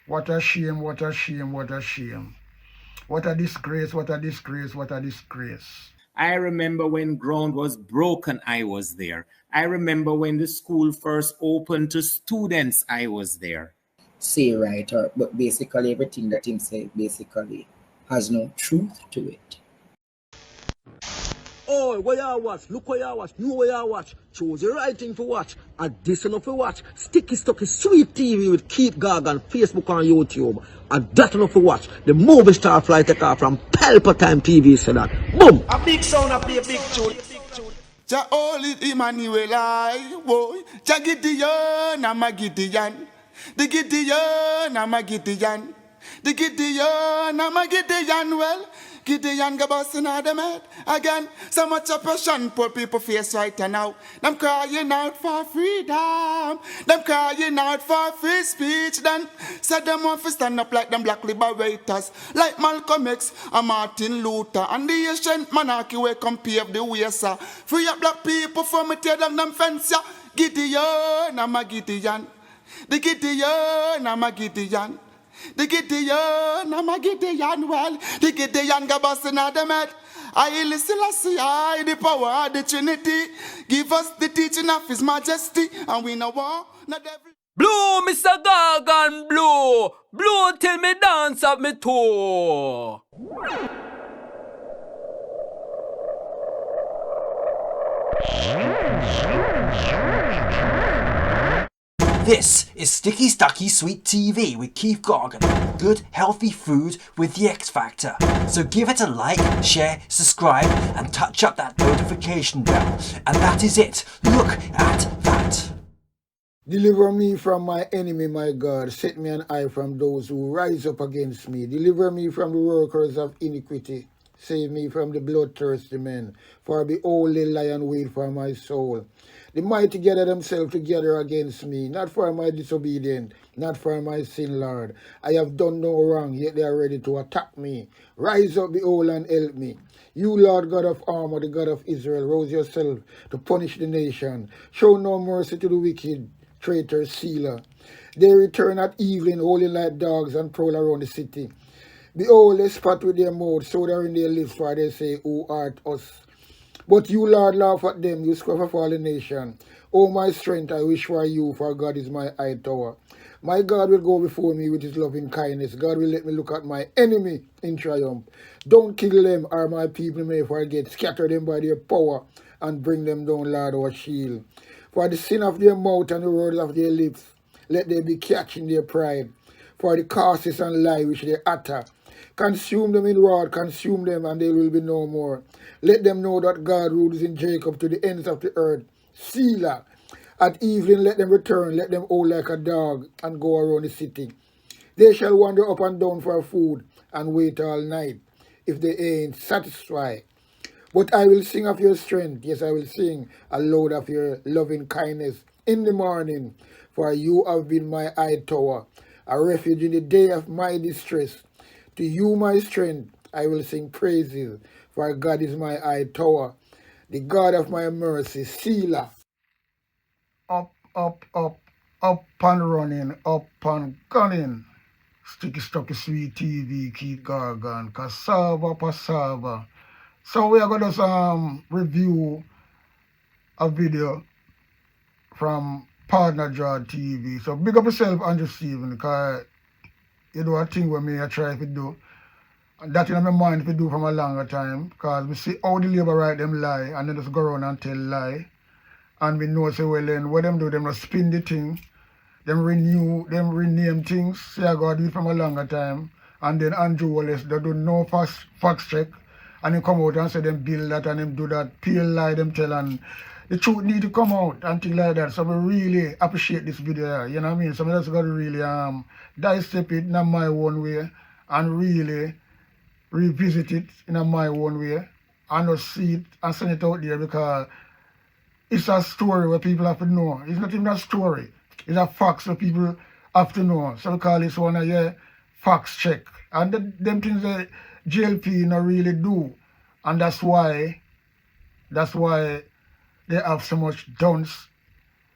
What a shame, what a shame, what a shame. What a disgrace, what a disgrace, what a disgrace. I remember when ground was broken, I was there. I remember when the school first opened to students, I was there. Say right, or but basically everything that him say basically has no truth to it. Oh, where you watch? Look where you watch. Know where you watch. Choose the right thing to watch. Additional to watch. Sticky Stucky Sweet TV with Keith Gargan, Facebook and YouTube. And that enough to watch. The movie star fly take off from Pelpa Time TV so that. Boom! A big sound, a play a big tune. Ja Holy Emmanuel, I boy. Ja Gideon, I'm a Gideon. The Gideon, I'm a Gideon. The Gideon, I'm a Gideon. Well, Gideon go busting out them head again. So much oppression poor people face right now. Them crying out for freedom. Them crying out for free speech. Then said them want to stand up like them black liberators, like Malcolm X and Martin Luther and the ancient monarchy where come pave the way, sir. Free up black people from me tear down them fence, yeah. Gideon, I'm a Gideon. The Gideon, I'm a Gideon. The Gideon, I'm a Gideon, well, the Gideon go busting at them head. I listen, I the power of the Trinity. Give us the teaching of His Majesty, and we know what, not every... Blow, Mr. Gargan, blow! Blow till me dance up me toe! This is Sticky Stucky Sweet TV with Keith Gargan. Good, healthy food with the X Factor. So give it a like, share, subscribe, and touch up that notification bell. And that is it. Look at that. Deliver me from my enemy, my God. Set me an eye from those who rise up against me. Deliver me from the workers of iniquity. Save me from the bloodthirsty men. For behold, the lion wait for my soul. The mighty gather themselves together against me, not for my disobedience, not for my sin, Lord. I have done no wrong, yet they are ready to attack me. Rise up, behold, and help me. You, Lord God of armor, the God of Israel, rouse yourself to punish the nation. Show no mercy to the wicked, traitor, sealer. They return at evening, howling like dogs, and prowl around the city. Behold, they spat with their mouth, so they're in their lips, for they say, Who art us? But you, Lord, laugh at them, you scoff for all the nation. O my strength, I wish for you, for God is my high tower. My God will go before me with his loving kindness. God will let me look at my enemy in triumph. Don't kill them, or my people may forget. Scatter them by their power, and bring them down, Lord, our shield. For the sin of their mouth and the words of their lips, let they be catched in their pride. For the curses and lie which they utter, consume them in wrath, consume them, and they will be no more. Let them know that God rules in Jacob to the ends of the earth. Selah. At evening let them return, let them howl like a dog, and go around the city. They shall wander up and down for food, and wait all night, if they ain't satisfied. But I will sing of your strength, yes, I will sing aloud of your loving kindness in the morning. For you have been my high tower, a refuge in the day of my distress. To you, my strength, I will sing praises, for God is my high tower, the God of my mercy, Selah. Up, up, up, up and running, up and gunning. Sticky Stucky Sweet TV, Keith Gargan, cassava. So we are going to review a video from Partner Draw TV. So big up yourself, Andrew Steven, because you do a thing with me I try to do. And that in my mind to do from a longer time, because we see how the labor right them lie, and then just go around and tell lie. And we know, say, well, then what them do, them just spin the thing, them rename things, say I got do it from a longer time, and then Andrew Wallace, they do no fact check, and he come out and say them build that and them do that, pale lie them tell, and the truth need to come out and things like that. So we really appreciate this video, you know what I mean? So I just got to really dissect it in my own way, and really revisit it in my own way, and just see it and send it out there, because it's a story where people have to know. It's not even a story. It's a facts where people have to know. So we call this one a facts check. And them things that JLP not really do. And that's why they have so much dunce.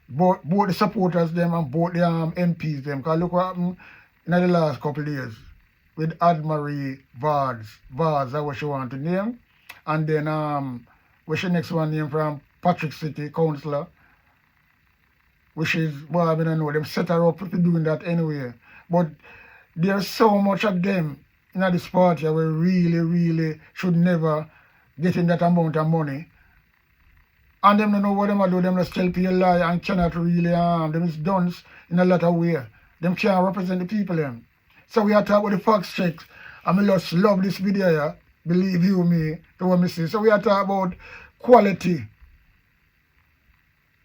Both the supporters them and both the MPs them. Because look what happened in the last couple of years with Admarie Vaz, that's what she want to name. And then what's the next one name from Patrick City Councillor, which is, well, I don't know, them set her up for doing that anyway. But there's so much of them in this party we really should never get in that amount of money. And them don't know what them do, them just tell people lie and cannot really them is dunce in a lot of ways. Them can't represent the people them. So we are talking about the fact checks. And I just love this video here. Believe you me, to what me see. So we are talking about quality.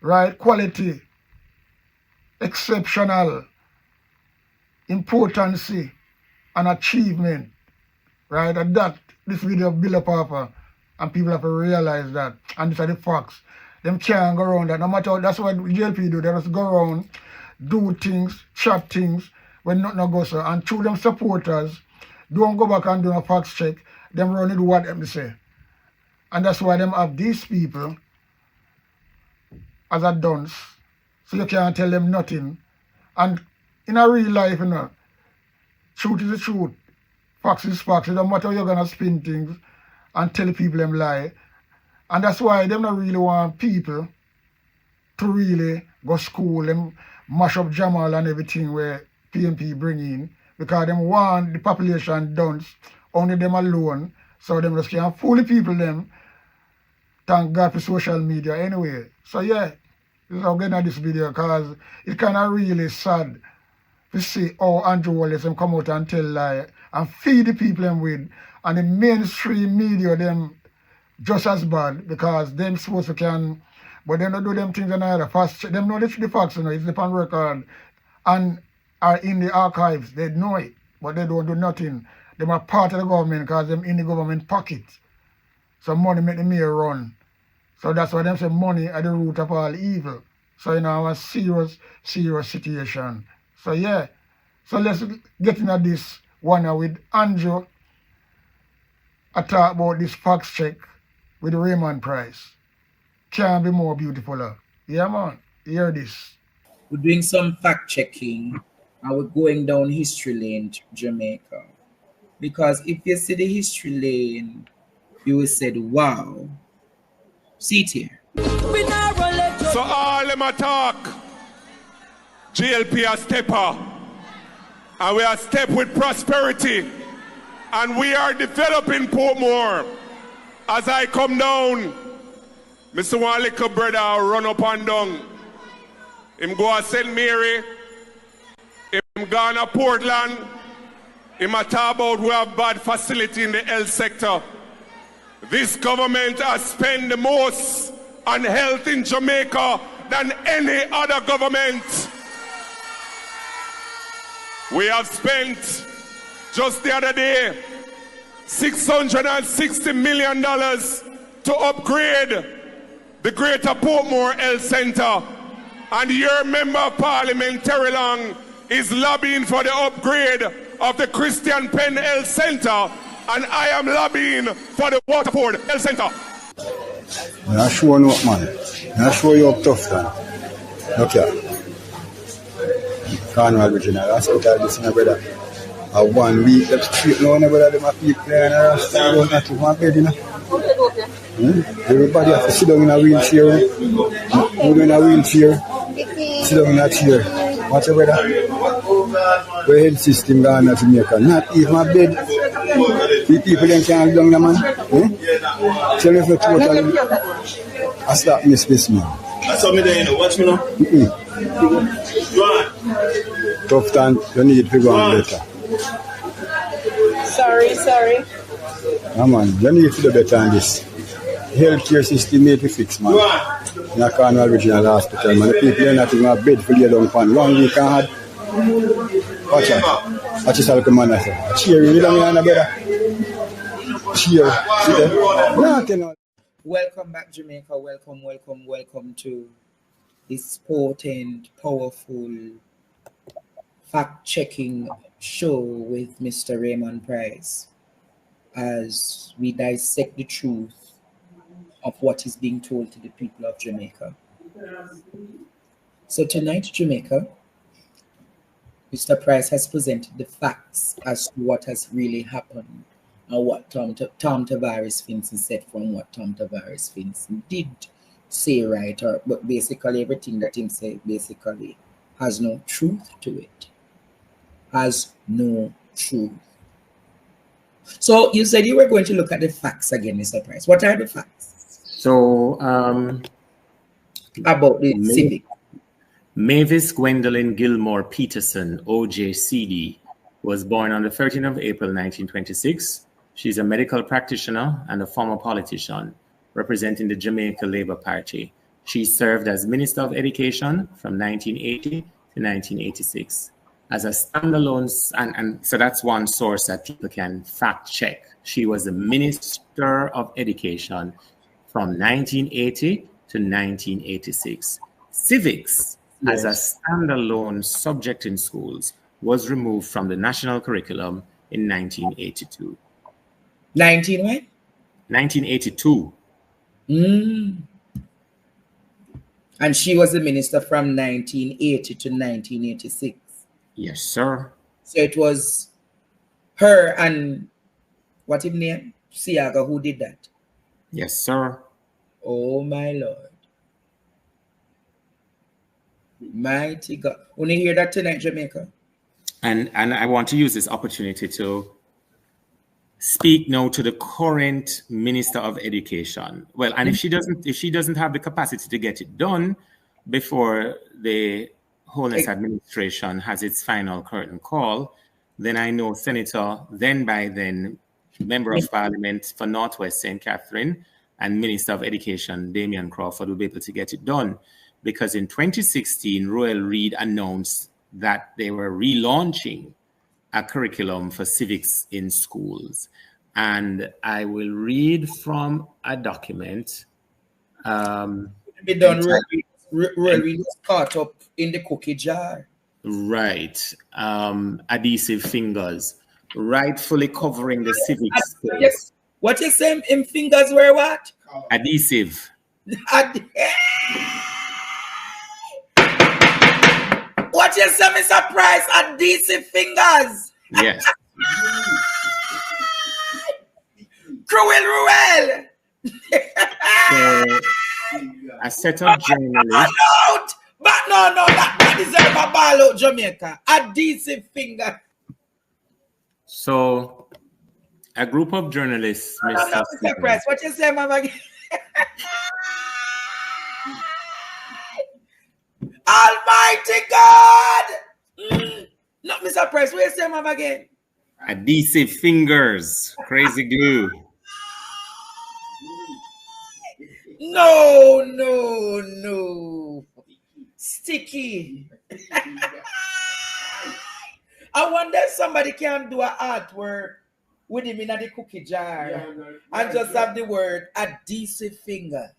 Right? Quality. Exceptional. Importance and achievement. Right? And that this video build up over. And people have to realize that. And these are the facts. Them can't go around that. No matter what, that's what JLP do. They just go around, do things, chat things when nothing goes so. And through them supporters, don't go back and do a fact check. Them run do what them say. And that's why them have these people as a dunce. So you can't tell them nothing. And in a real life, you know, truth is the truth. Facts is facts. It don't matter how you're gonna spin things and tell people them lie. And that's why them not really want people to really go school and mash up Jamal and everything where PNP bring in, because them want the population dunce, only them alone, so them just can't fool the people them. Thank God for social media anyway. So yeah, this is how I'm getting at this video, because it's kind of really sad to see how Andrew Wallace them come out and tell lie and feed the people them with, and the mainstream media them just as bad, because them supposed to can, but they don't do them things another fast check. Them know the facts, you know, it's on record and are in the archives. They know it, but they don't do nothing. Them are part of the government because them in the government pocket. So money make the mayor run. So that's why them say money at the root of all evil. So you know, a serious situation. So yeah. So let's get into this one with Andrew. I talk about this fact check with the Raymond Price. Can't be more beautiful. Yeah, man. Hear this. We're doing some fact checking and we're going down history lane to Jamaica. Because if you see the history lane, you will say, wow. See it here. So all them attack. GLP a stepper. And we are step with prosperity. And we are developing Portmore. As I come down, Mr. One little brother run up and down. Him go to St. Mary. Him go to Portland. Him a talk about we have bad facility in the health sector. This government has spent the most on health in Jamaica than any other government. We have spent, just the other day, $660 million to upgrade the Greater Portmore Health Center. And your Member of Parliament, Terry Long, is lobbying for the upgrade of the Christian Penn Health Center. And I am lobbying for the Waterford Health Center. I'm sure you up, man. I'm sure you up tough, man. Okay. Carnival Regional Hospital, this is brother. 1 week, that's straight now, brother. Them have people playing around, don't have to go to bed, you know. Everybody has to sit down in a wheelchair. Move in a wheelchair. Sit down in a chair. Watch your brother. The health system gone to Jamaica. Not even a bed. The people then can't down there, man. So if you totally I start miss this, man. I saw me there, you know. Watch me now. Go on. Tough time, you need to go on better. Sorry. Yeah, man, you need to do better on this. Healthcare system need to fix, man. In a Carnival Regional Hospital, man. The people are not even a bed for lay down upon. 1 week I had. Watch out. Watch yourself, come on, I say. Cheer, you don't know, brother. Cheer. Welcome back, Jamaica. Welcome to this potent, powerful, fact-checking show with Mr. Raymond Price as we dissect the truth of what is being told to the people of Jamaica. So tonight, Jamaica, Mr. Price has presented the facts as to what has really happened and what Tom Tavares Finson said from what Tom Tavares Finson did say, right? But basically everything that him said basically has no truth to it. Has no truth. So you said you were going to look at the facts again, Mr. Price. What are the facts? So about the civic. Mavis Gwendolyn Gilmore Peterson, OJCD, was born on the 13th of April, 1926. She's a medical practitioner and a former politician representing the Jamaica Labour Party. She served as Minister of Education from 1980 to 1986. As a standalone, and so that's one source that people can fact check. She was the Minister of Education from 1980 to 1986. Civics, as a standalone subject in schools, was removed from the national curriculum in 1982. 1982. And she was the minister from 1980 to 1986. Yes, sir. So it was her and what his name? Siaga who did that. Yes, sir. Oh my Lord. Mighty God. Want to hear that tonight, Jamaica? And I want to use this opportunity to speak now to the current Minister of Education. Well, and if she doesn't have the capacity to get it done before the Holness administration has its final curtain call, then I know Senator, then by then, Member of Parliament for Northwest St. Catherine and Minister of Education, Damian Crawford, will be able to get it done. Because in 2016, Royal Reed announced that they were relaunching a curriculum for civics in schools. And I will read from a document. Be done, Royal Reed was caught up in the cookie jar. Right. Adhesive fingers, rightfully covering the civics space. What you saying? Him fingers were what? Adhesive. What you say, Mr. Price? Adhesive fingers. Yes. Cruel. So, a set of journalists. But no, that deserve a ball out, Jamaica. Adhesive finger. So, a group of journalists, Mr. Price, what you say, Mama? Almighty God! No, Mr. Price, what you say, Mama, again? Adhesive fingers, crazy glue. No. Sticky. I wonder if somebody can do an artwork with him in the cookie jar and just have the word adhesive fingers.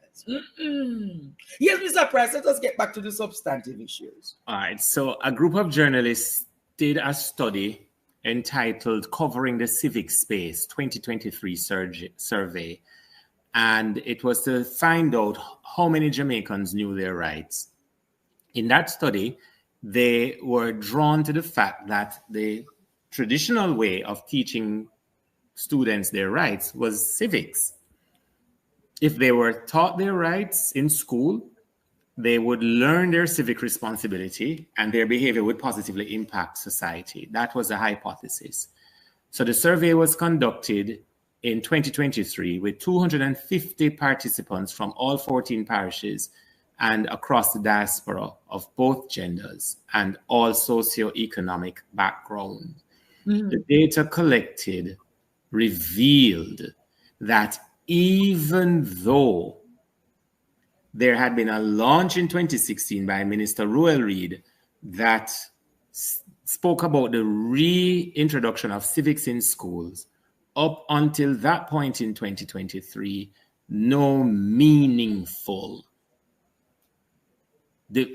Yes, Mr. Price, let us get back to the substantive issues. All right. So a group of journalists did a study entitled Covering the Civic Space 2023 survey. And it was to find out how many Jamaicans knew their rights. In that study, they were drawn to the fact that the traditional way of teaching students their rights was civics. If they were taught their rights in school, they would learn their civic responsibility and their behavior would positively impact society. That was the hypothesis. So the survey was conducted in 2023 with 250 participants from all 14 parishes and across the diaspora of both genders and all socioeconomic backgrounds. The data collected revealed that even though there had been a launch in 2016 by Minister Royal Reed that spoke about the reintroduction of civics in schools, up until that point in 2023, no meaningful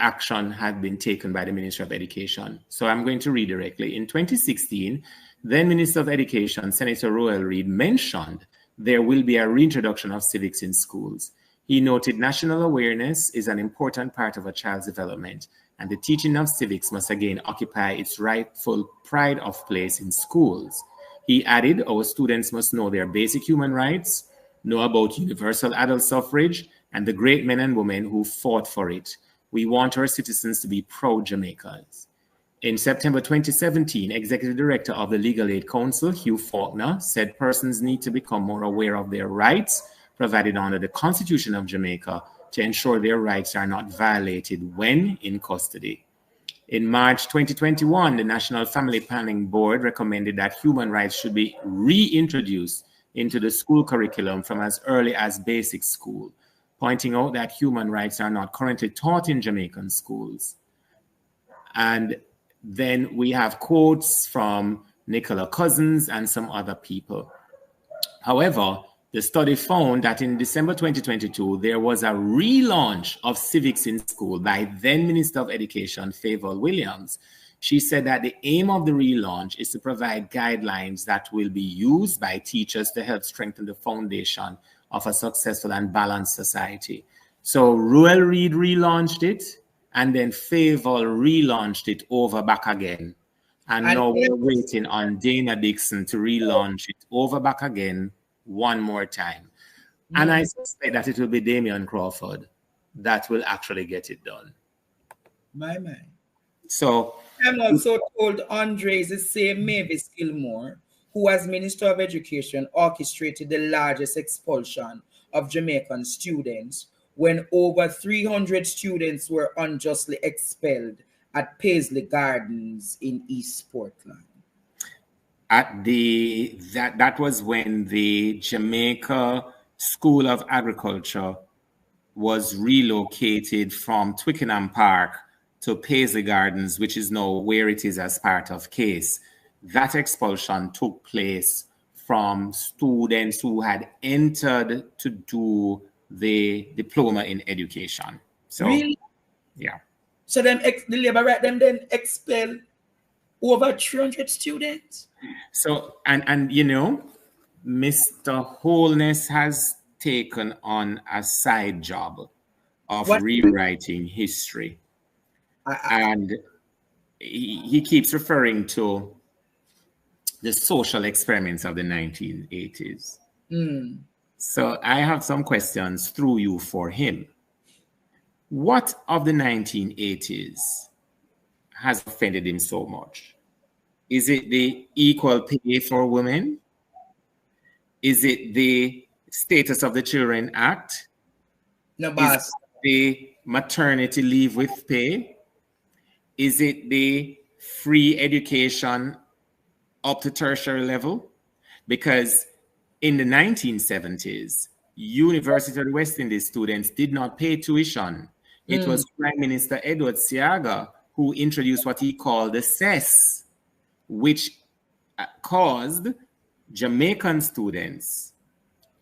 action had been taken by the Ministry of Education. So I'm going to read directly. In 2016, then Minister of Education, Senator Royal Reed, mentioned there will be a reintroduction of civics in schools. He noted national awareness is an important part of a child's development and the teaching of civics must again occupy its rightful pride of place in schools. He added, our students must know their basic human rights, know about universal adult suffrage, and the great men and women who fought for it. We want our citizens to be proud Jamaicans. In September 2017, Executive Director of the Legal Aid Council, Hugh Faulkner, said persons need to become more aware of their rights provided under the Constitution of Jamaica to ensure their rights are not violated when in custody. In March 2021, the National Family Planning Board recommended that human rights should be reintroduced into the school curriculum from as early as basic school, pointing out that human rights are not currently taught in Jamaican schools. And then we have quotes from Nicola Cousins and some other people. However, the study found that in December 2022, there was a relaunch of civics in school by then Minister of Education, Favour Williams. She said that the aim of the relaunch is to provide guidelines that will be used by teachers to help strengthen the foundation of a successful and balanced society. So Ruel Reid relaunched it, and then Favour relaunched it over back again. And now we're waiting on Dana Dixon to relaunch it over back again one more time. And I suspect that it will be Damian Crawford that will actually get it done. My man. So I'm also told Andre is the same Mavis Gilmore, who as Minister of Education orchestrated the largest expulsion of Jamaican students when over 300 students were unjustly expelled at Paisley Gardens in East Portland. That was when the Jamaica School of Agriculture was relocated from Twickenham Park to Paisley Gardens, which is now where it is as part of CASE. That expulsion took place from students who had entered to do the diploma in education. So, really? Yeah. So the Labour right them then expel over 300 students? So, and you know, Mr. Holness has taken on a side job of rewriting history. And he keeps referring to the social experiments of the 1980s. So I have some questions through you for him. What of the 1980s has offended him so much? Is it the equal pay for women? Is it the Status of the Children Act? No, boss. Is it the maternity leave with pay? Is it the free education up to tertiary level? Because in the 1970s, University of the West Indies students did not pay tuition. It was Prime Minister Edward Seaga who introduced what he called the cess, which caused Jamaican students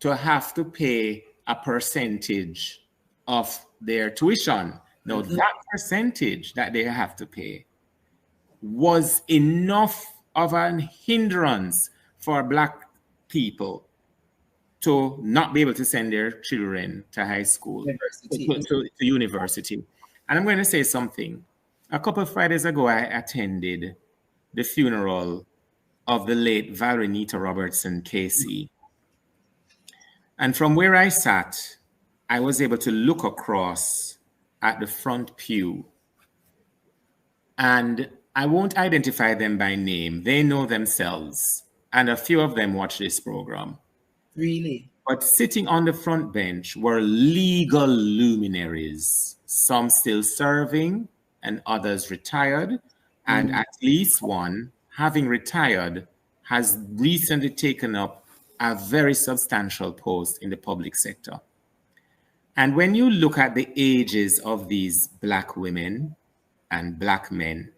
to have to pay a percentage of their tuition. Now, that percentage that they have to pay was enough of an hindrance for Black people to not be able to send their children to high school, to university. And I'm going to say something. A couple of Fridays ago, I attended the funeral of the late Valerie Nita Robertson, KC. And from where I sat, I was able to look across at the front pew. And I won't identify them by name. They know themselves. And a few of them watch this program. Really? But sitting on the front bench were legal luminaries, some still serving and others retired. And at least one, having retired, has recently taken up a very substantial post in the public sector. And when you look at the ages of these Black women and Black men,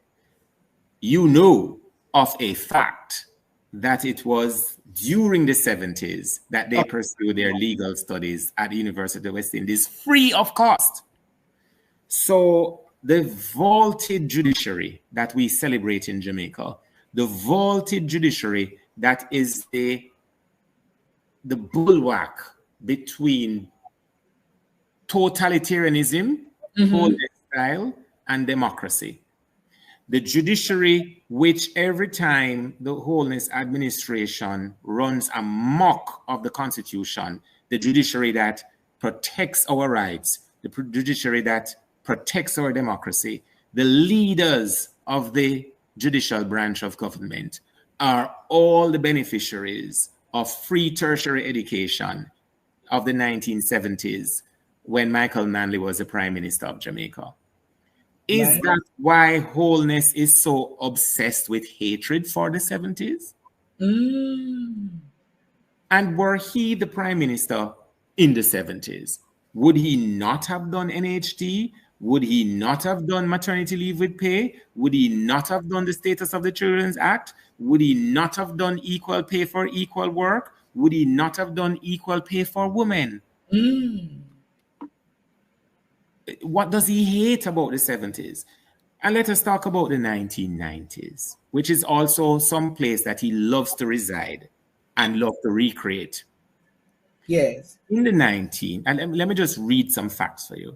you know of a fact that it was during the 70s that they pursued their legal studies at the University of West Indies free of cost. So the vaulted judiciary that we celebrate in Jamaica, the vaulted judiciary that is the bulwark between totalitarianism, Holness style, and democracy. The judiciary, which every time the Holness administration runs amok of the Constitution, the judiciary that protects our rights, the judiciary that protects our democracy, the leaders of the judicial branch of government are all the beneficiaries of free tertiary education of the 1970s when Michael Manley was the Prime Minister of Jamaica. Is that why Holness is so obsessed with hatred for the 70s? And were he the Prime Minister in the 70s, would he not have done NHT? Would he not have done maternity leave with pay? Would he not have done the Status of the Children's Act? Would he not have done equal pay for equal work? Would he not have done equal pay for women? What does he hate about the 70s? And let us talk about the 1990s, which is also some place that he loves to reside and love to recreate. Yes. In the and let me just read some facts for you.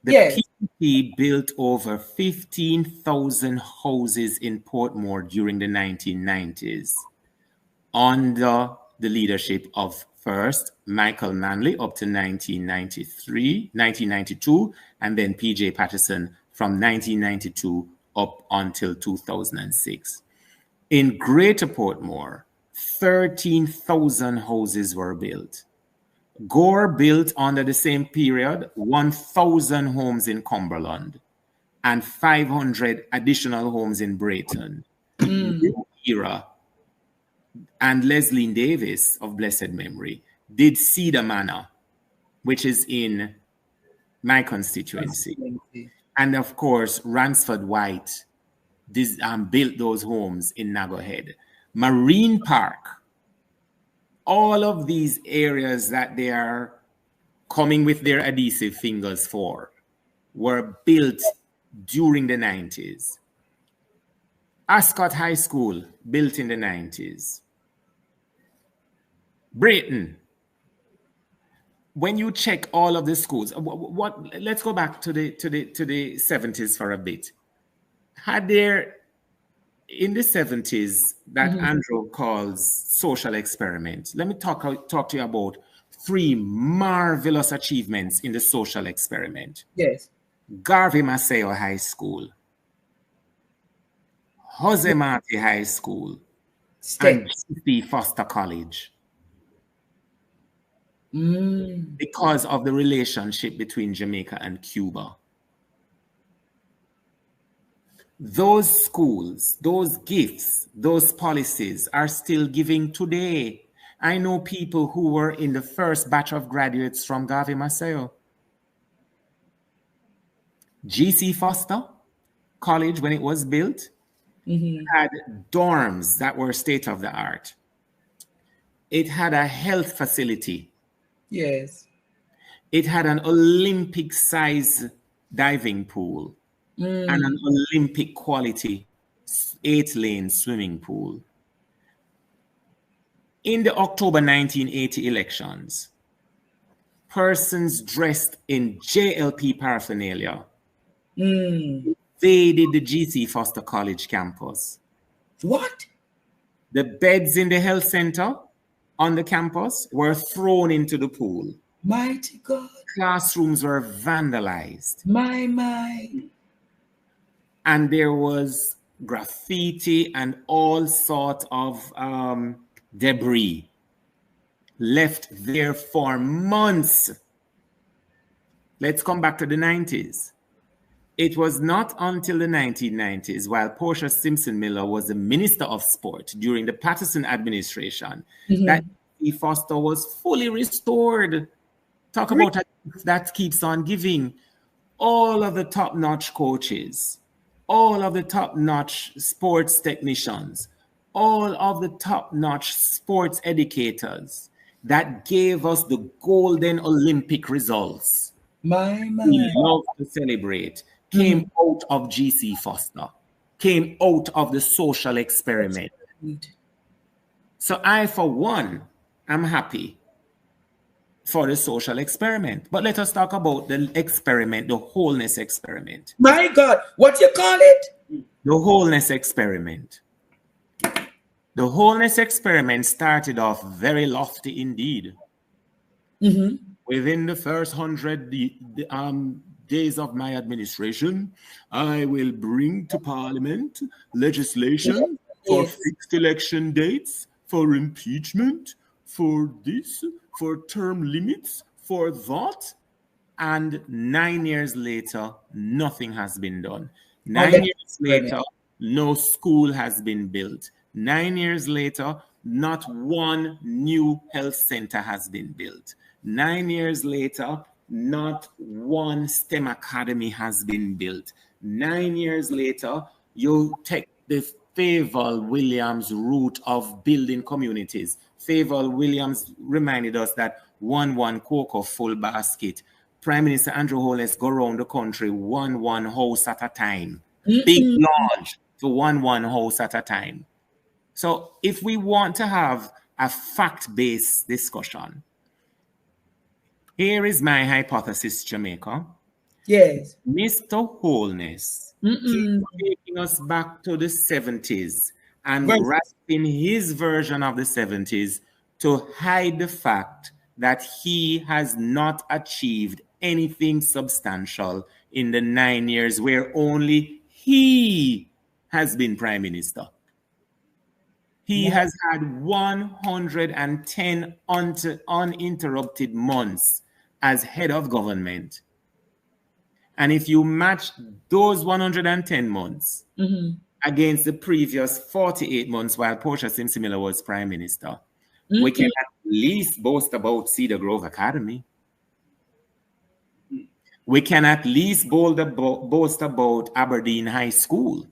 The PNP built over 15,000 houses in Portmore during the 1990s under the leadership of first Michael Manley up to 1992, and then PJ Patterson from 1992 up until 2006. In Greater Portmore, 13,000 houses were built. Gore built under the same period 1,000 homes in Cumberland and 500 additional homes in Brayton. New Era and Leslie Davis of blessed memory did Cedar Manor, which is in my constituency. And of course, Ransford White built those homes in Naggohead. Marine Park, all of these areas that they are coming with their adhesive fingers for were built during the 90s. Ascot High School, built in the 90s. Brayton. When you check all of the schools, let's go back to the 70s for a bit. Had there in the 70s that Andrew calls social experiment. Let me talk to you about 3 marvelous achievements in the social experiment. Yes. Garvey Maceo High School, Jose Marti High School, and G.C. Foster College. Because of the relationship between Jamaica and Cuba. Those schools, those gifts, those policies are still giving today. I know people who were in the first batch of graduates from Garvey Maceo. G.C. Foster College, when it was built, had dorms that were state of the art. It had a health facility. Yes. It had an Olympic-size diving pool and an Olympic quality 8-lane swimming pool. In the October 1980 elections, persons dressed in JLP paraphernalia invaded the G.C. Foster College campus. What? The beds in the health center on the campus were thrown into the pool. Mighty God. Classrooms were vandalized. My. And there was graffiti and all sorts of debris left there for months. Let's come back to the 90s. It was not until the 1990s, while Portia Simpson Miller was the Minister of Sport during the Patterson administration, that G.C. Foster was fully restored. Talk about that keeps on giving. All of the top-notch coaches, all of the top-notch sports technicians, all of the top-notch sports educators that gave us the golden Olympic results. We love to celebrate. Came out of G.C. Foster, came out of the social experiment. So I, for one, am happy for the social experiment. But let us talk about the experiment, the wholeness experiment. My God, what you call it? The wholeness experiment. The wholeness experiment started off very lofty indeed. Within the first 100 days of my administration, I will bring to Parliament legislation for fixed election dates, for impeachment, for this, for term limits, for that. And 9 years later, nothing has been done. 9 years later, no school has been built. 9 years later, not one new health center has been built. 9 years later, not one STEM academy has been built. 9 years later, you take the Favour Williams route of building communities. Favour Williams reminded us that one cocoa full basket. Prime Minister Andrew Holness go around the country one house at a time. Big launch to one house at a time. So if we want to have a fact-based discussion, here is my hypothesis, Jamaica. Yes. Mr. Holness keeps taking us back to the 70s and wrapping his version of the 70s to hide the fact that he has not achieved anything substantial in the 9 years where only he has been Prime Minister. He has had 110 uninterrupted months as head of government. And if you match those 110 months against the previous 48 months while Portia Simsimila was Prime Minister, we can at least boast about Cedar Grove Academy. We can at least boast about Aberdeen High School.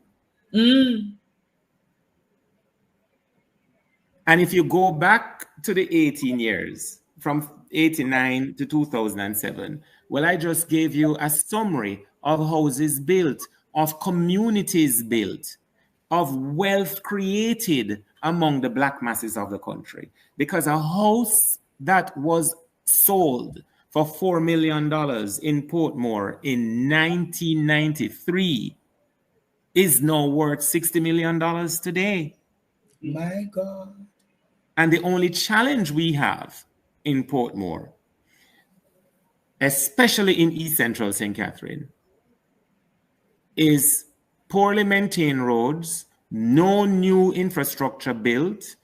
And if you go back to the 18 years, from 89 to 2007, well, I just gave you a summary of houses built, of communities built, of wealth created among the black masses of the country. Because a house that was sold for $4 million in Portmore in 1993 is now worth $60 million today. My God. And the only challenge we have in Portmore, especially in East Central St. Catherine, is poorly maintained roads, no new infrastructure built,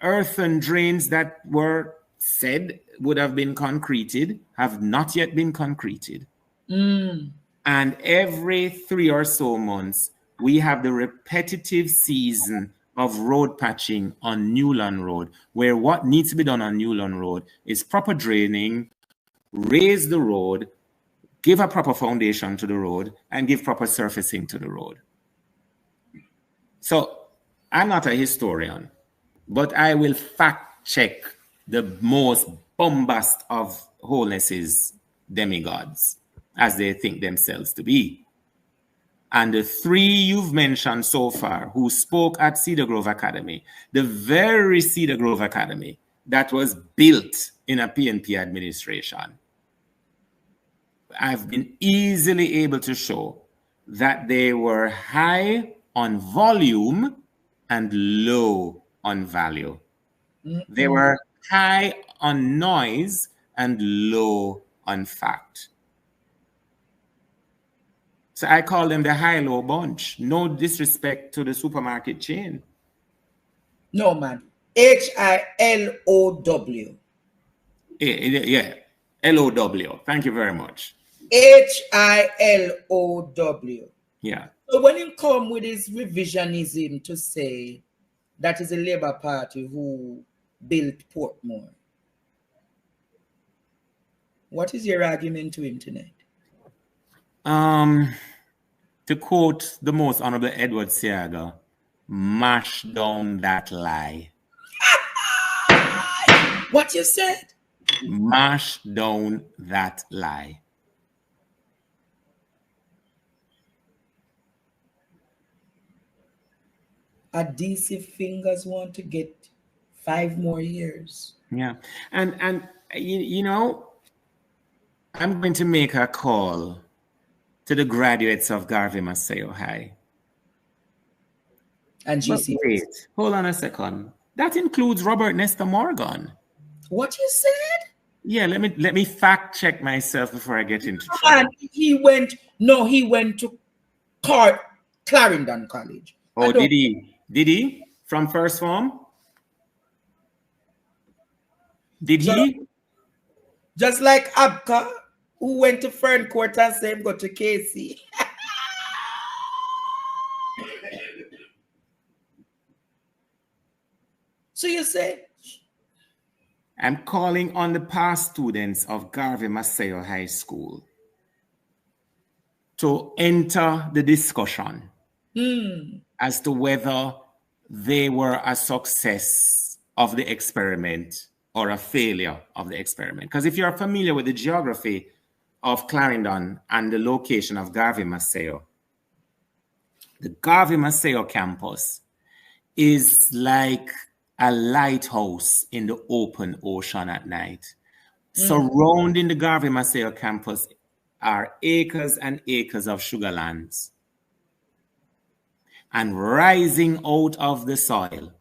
earthen drains that were said would have been concreted have not yet been concreted. And every 3 or so months, we have the repetitive season of road patching on Newland Road, where what needs to be done on Newland Road is proper draining, raise the road, give a proper foundation to the road, and give proper surfacing to the road. So I'm not a historian, but I will fact check the most bombast of Holness's demigods, as they think themselves to be. And the three you've mentioned so far who spoke at Cedar Grove Academy, the very Cedar Grove Academy that was built in a PNP administration, I've been easily able to show that they were high on volume and low on value. They were high on noise and low on fact. So I call them the high-low bunch. No disrespect to the supermarket chain. No, man. H-I-L-O-W. Yeah, L-O-W. Thank you very much. H-I-L-O-W. Yeah. So when you come with his revisionism to say that is the Labour Party who built Portmore, what is your argument to him tonight? To quote the most honorable Edward Seaga, mash down that lie. What you said? Mash down that lie. Adhesive fingers want to get 5 more years. Yeah. And You know, I'm going to make a call to the graduates of Garvey Maceo High. And But GC. wait, hold on a second. That includes Robert Nestor Morgan. What you said? Yeah, let me fact check myself before I get into trouble. And he went to Clarendon College. Oh, did he? Did he? From first form? Did he? Just like Abka, who went to Ferncourt and same go to Casey. So you say? I'm calling on the past students of Garvey Maceo High School to enter the discussion as to whether they were a success of the experiment or a failure of the experiment. Because if you're familiar with the geography of Clarendon and the location of Garvey Maceo, the Garvey Maceo campus is like a lighthouse in the open ocean at night. Surrounding the Garvey Maceo campus are acres and acres of sugarlands. And rising out of the soil,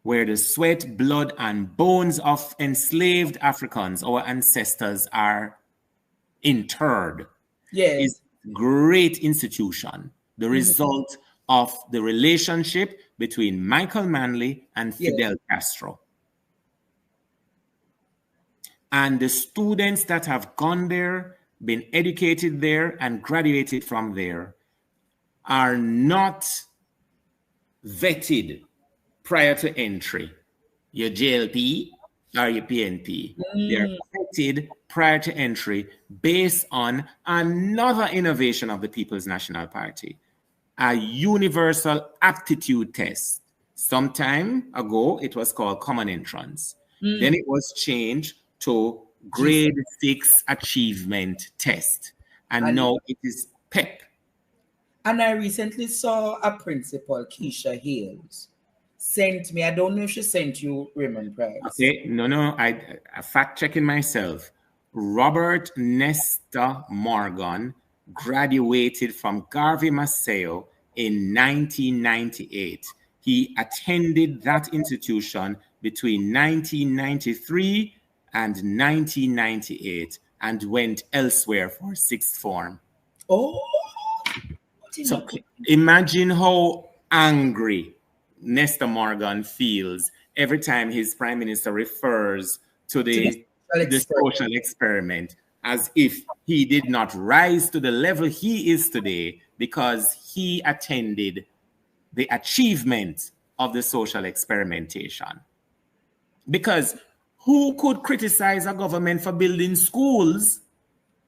where the sweat, blood, and bones of enslaved Africans, our ancestors, are interred, is great institution, the result of the relationship between Michael Manley and Fidel Castro. And the students that have gone there, been educated there, and graduated from there are not vetted prior to entry. Your JLP or your PNP. They're vetted prior to entry based on another innovation of the People's National Party, a universal aptitude test. Some time ago, it was called Common Entrance. Then it was changed to Grade 6 Achievement Test. And now it is PEP. And I recently saw a principal, Keisha Hales, sent me, I don't know if she sent you Raymond Price. Okay, no, I fact checking myself. Robert Nestor Morgan graduated from Garvey Maceo in 1998. He attended that institution between 1993 and 1998 and went elsewhere for sixth form. Oh, so imagine how angry Nestor Morgan feels every time his prime minister refers to the social experiment as if he did not rise to the level he is today because he attended the achievement of the social experimentation. Because who could criticize a government for building schools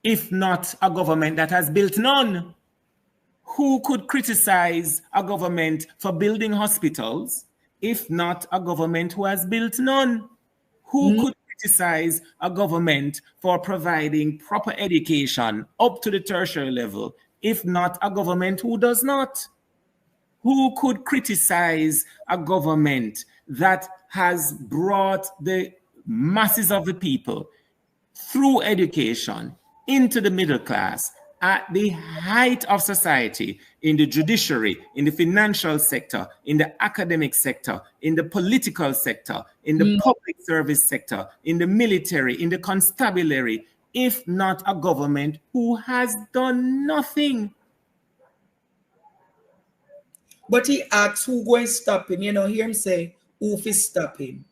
if not a government that has built none? Who could criticize a government for building hospitals if not a government who has built none? Who could criticize a government for providing proper education up to the tertiary level if not a government who does not? Who could criticize a government that has brought the masses of the people through education into the middle class at the height of society, in the judiciary, in the financial sector, in the academic sector, in the political sector, in the public service sector, in the military, in the constabulary, if not a government who has done nothing? But he asks who going to stop him. You know, hear him say, who will stop him?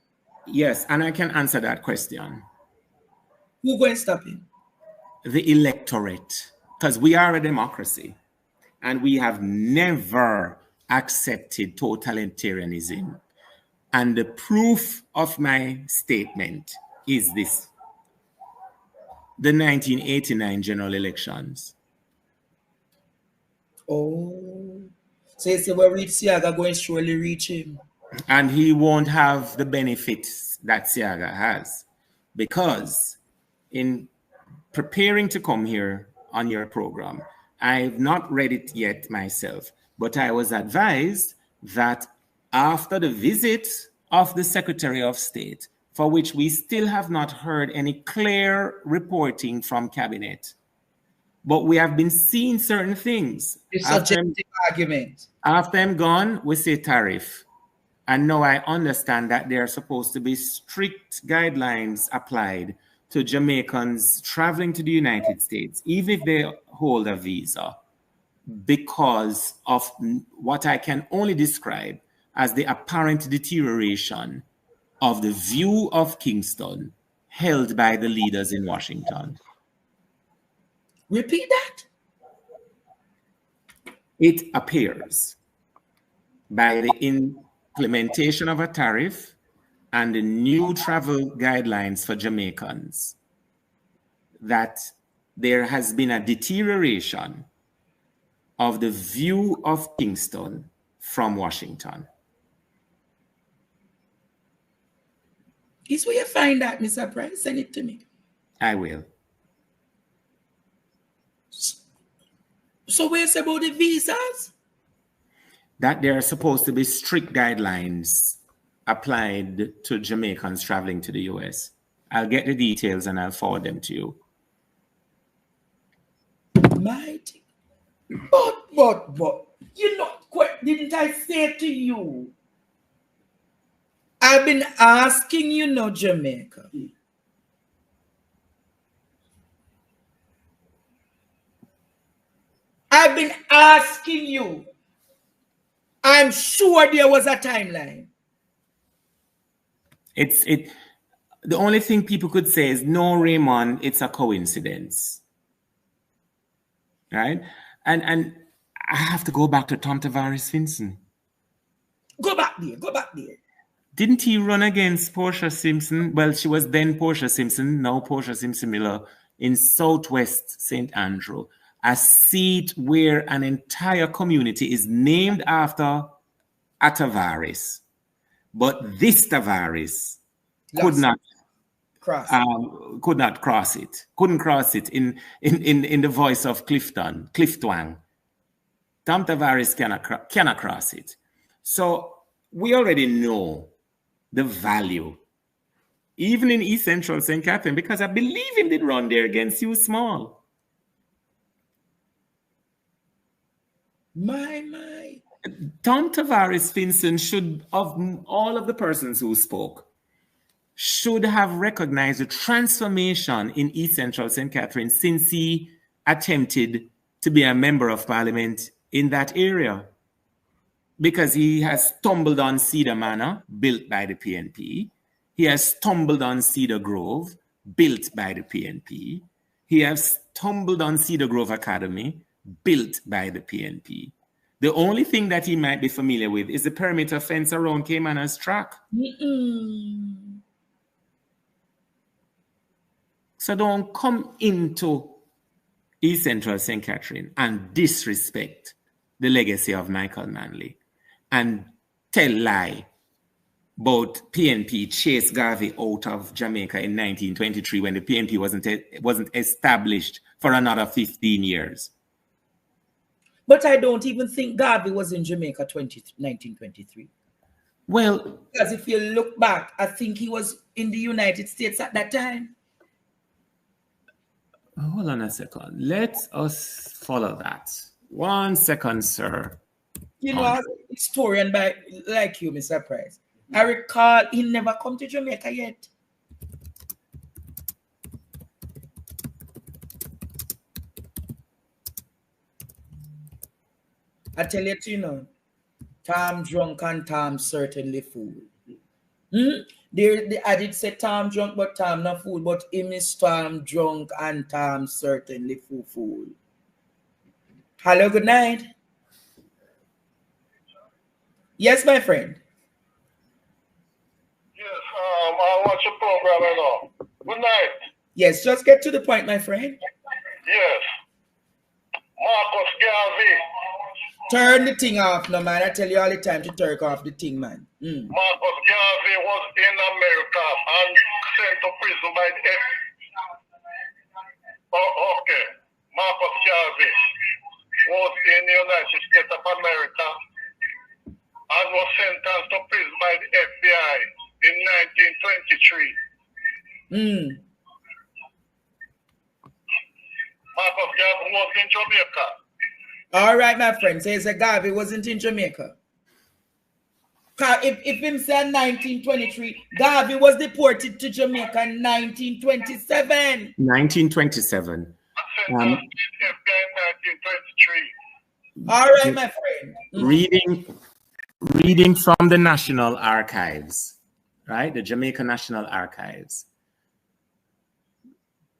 Yes, and I can answer that question. Who going to stop him? The electorate. Because we are a democracy and we have never accepted totalitarianism. And the proof of my statement is this: the 1989 general elections. Oh, so you say, well, reach Siaga going to surely reach him. And he won't have the benefits that Siaga has, because in preparing to come here on your program, I've not read it yet myself, but I was advised that after the visit of the Secretary of State for which we still have not heard any clear reporting from cabinet. But we have been seeing certain things. It's subjective argument. After I'm gone, we say tariff. And now I understand that there are supposed to be strict guidelines applied to Jamaicans traveling to the United States, even if they hold a visa, because of what I can only describe as the apparent deterioration of the view of Kingston held by the leaders in Washington. Repeat that. It appears by the implementation of a tariff and the new travel guidelines for Jamaicans that there has been a deterioration of the view of Kingston from Washington. Is where you find that, Mr. Price? Send it to me. I will. So where's about the visas? That there are supposed to be strict guidelines applied to Jamaicans traveling to the US. I'll get the details and I'll forward them to you. Mighty. But, you know, didn't I say to you? I've been asking you, no, Jamaica. I've been asking you. I'm sure there was a timeline. The only thing people could say is, no, Raymond, it's a coincidence. Right? And I have to go back to Tom Tavares Finson. Go back there. Didn't he run against Portia Simpson? Well, she was then Portia Simpson, now Portia Simpson Miller, in Southwest St. Andrew, a seat where an entire community is named after a Tavares. But this Tavares couldn't cross it in the voice of Cliff Twang. Tom Tavares cannot cross it. So we already know the value, even in East Central St. Catherine, because I believe him did run there against you small. My. Tom Tavares Finson should, of all of the persons who spoke, should have recognized the transformation in East Central St. Catherine since he attempted to be a member of parliament in that area. Because he has stumbled on Cedar Manor, built by the PNP. He has stumbled on Cedar Grove, built by the PNP. He has stumbled on Cedar Grove Academy, built by the PNP. The only thing that he might be familiar with is the perimeter fence around Caymaner's track. So don't come into East Central St. Catherine and disrespect the legacy of Michael Manley and tell lie about PNP chased Garvey out of Jamaica in 1923 when the PNP wasn't established for another 15 years. But I don't even think Garvey was in Jamaica 1923. Well, because if you look back, I think he was in the United States at that time. Hold on a second. Let us follow that. 1 second, sir. You know, as a historian like you, Mr. Price, I recall he never come to Jamaica yet. I tell you know, Tom drunk and Tom certainly fool. I did say Tom drunk, but Tom not fool, but him is Tom drunk and Tom certainly fool. Hello, good night. Yes, my friend. Yes, I watch your program and all. Good night. Yes, just get to the point, my friend. Yes. Marcus Garvey. Turn the thing off, no man. I tell you all the time to turn off the thing, man. Marcus Garvey was in America and sent to prison by the okay. Marcus Garvey was in the United States of America and was sentenced to prison by the FBI in 1923. Marcus Garvey was in Jamaica. All right, my friend. Says so Garvey wasn't in Jamaica. If him say 1923, Garvey was deported to Jamaica in 1927. 1927. 1923. All right, my friend. Reading from the National Archives, right? The Jamaica National Archives.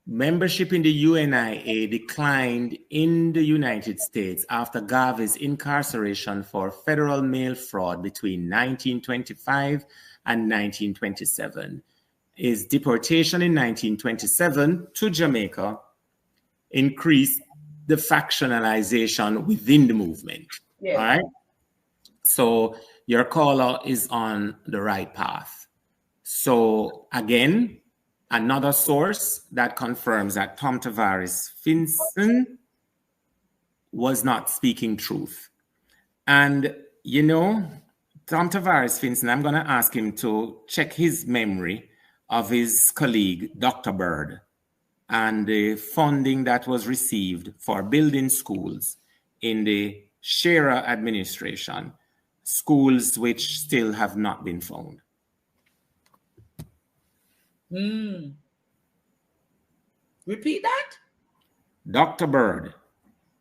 Membership in the UNIA declined in the United States after Garvey's incarceration for federal mail fraud between 1925 and 1927. His deportation in 1927 to Jamaica increased the factionalization within the movement. Yeah. All right. So your caller is on the right path. So again, another source that confirms that Tom Tavares Finson was not speaking truth. And, you know, Tom Tavares Finson, I'm going to ask him to check his memory of his colleague, Dr. Bird, and the funding that was received for building schools in the Shearer administration, schools which still have not been found. Repeat that? Dr. Bird,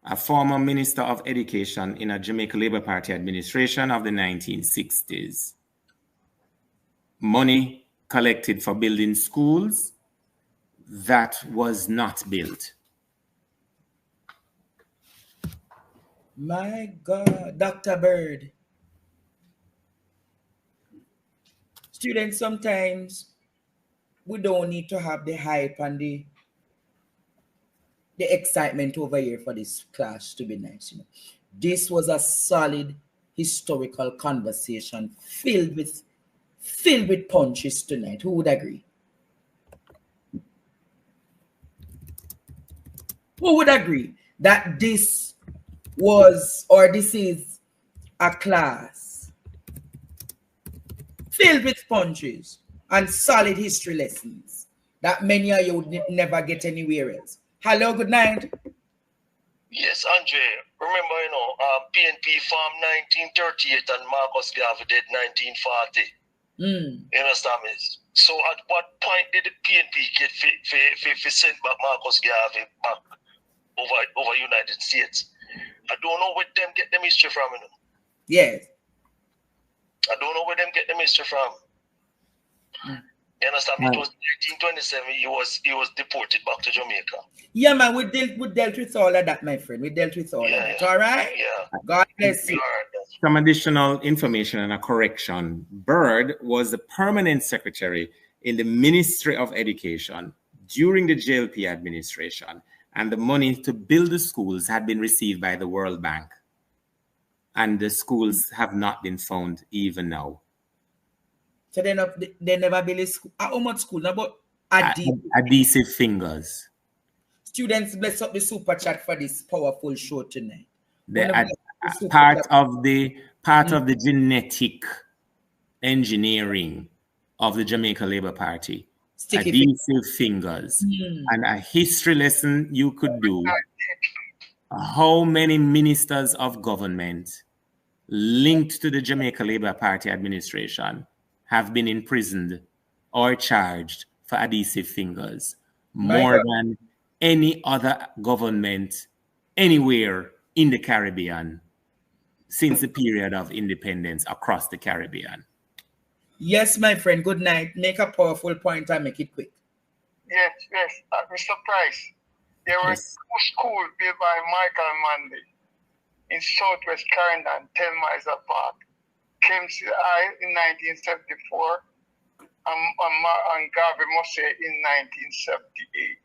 a former Minister of Education in a Jamaica Labour Party administration of the 1960s. Money collected for building schools that was not built. My God, Dr. Bird. Students, sometimes we don't need to have the hype and the excitement over here for this class to be nice. You know, this was a solid historical conversation filled with punches tonight. Who would agree? Who would agree that this was, or this is, a class filled with punches and solid history lessons that many of you would never get anywhere else? Hello, good night. Yes, Andre. Remember, you know, PNP formed 1938 and Marcus Garvey did 1940. You understand me? So at what point did the PNP get sent back Marcus Garvey back over United States? I don't know where them get them history from, you know. Yes. I don't know where them get them history from. You understand? It was 1927. He was deported back to Jamaica. Yeah, man. We dealt with all of that, my friend. We dealt with all of that. All right. Yeah. God bless you. Some additional information and a correction. Bird was the permanent secretary in the Ministry of Education during the JLP administration, and the money to build the schools had been received by the World Bank, and the schools have not been found even now. So they never build a school. How much school? Now, but adhesive fingers. Students, bless up the super chat for this powerful show tonight. Part of the genetic engineering of the Jamaica Labour Party. Adhesive fingers. And a history lesson you could do. How many ministers of government linked to the Jamaica Labour Party administration have been imprisoned or charged for adhesive fingers? More than any other government anywhere in the Caribbean since the period of independence across the Caribbean. Yes, my friend. Good night. Make a powerful point and make it quick. Yes. Mr. Price, there were two schools built by Michael Manley in Southwest Clarendon, 10 miles apart. Came to the eye in 1974 and Garvey Mosse in 1978.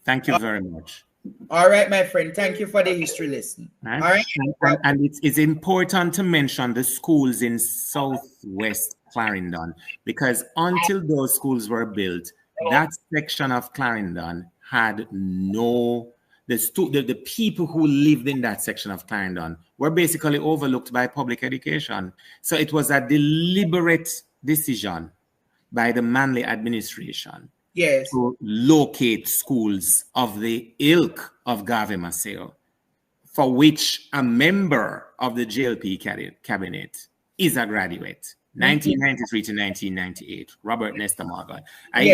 Thank you very much. All right, my friend. Thank you for the history lesson. Right. All right. And it's important to mention the schools in Southwest Clarendon, because until those schools were built, that section of Clarendon had the people who lived in that section of Clarendon were basically overlooked by public education. So it was a deliberate decision by the Manley administration Yes. to locate schools of the ilk of Garvey Maceo, for which a member of the JLP cabinet is a graduate, 1993 to 1998, Robert Nestor Morgan. I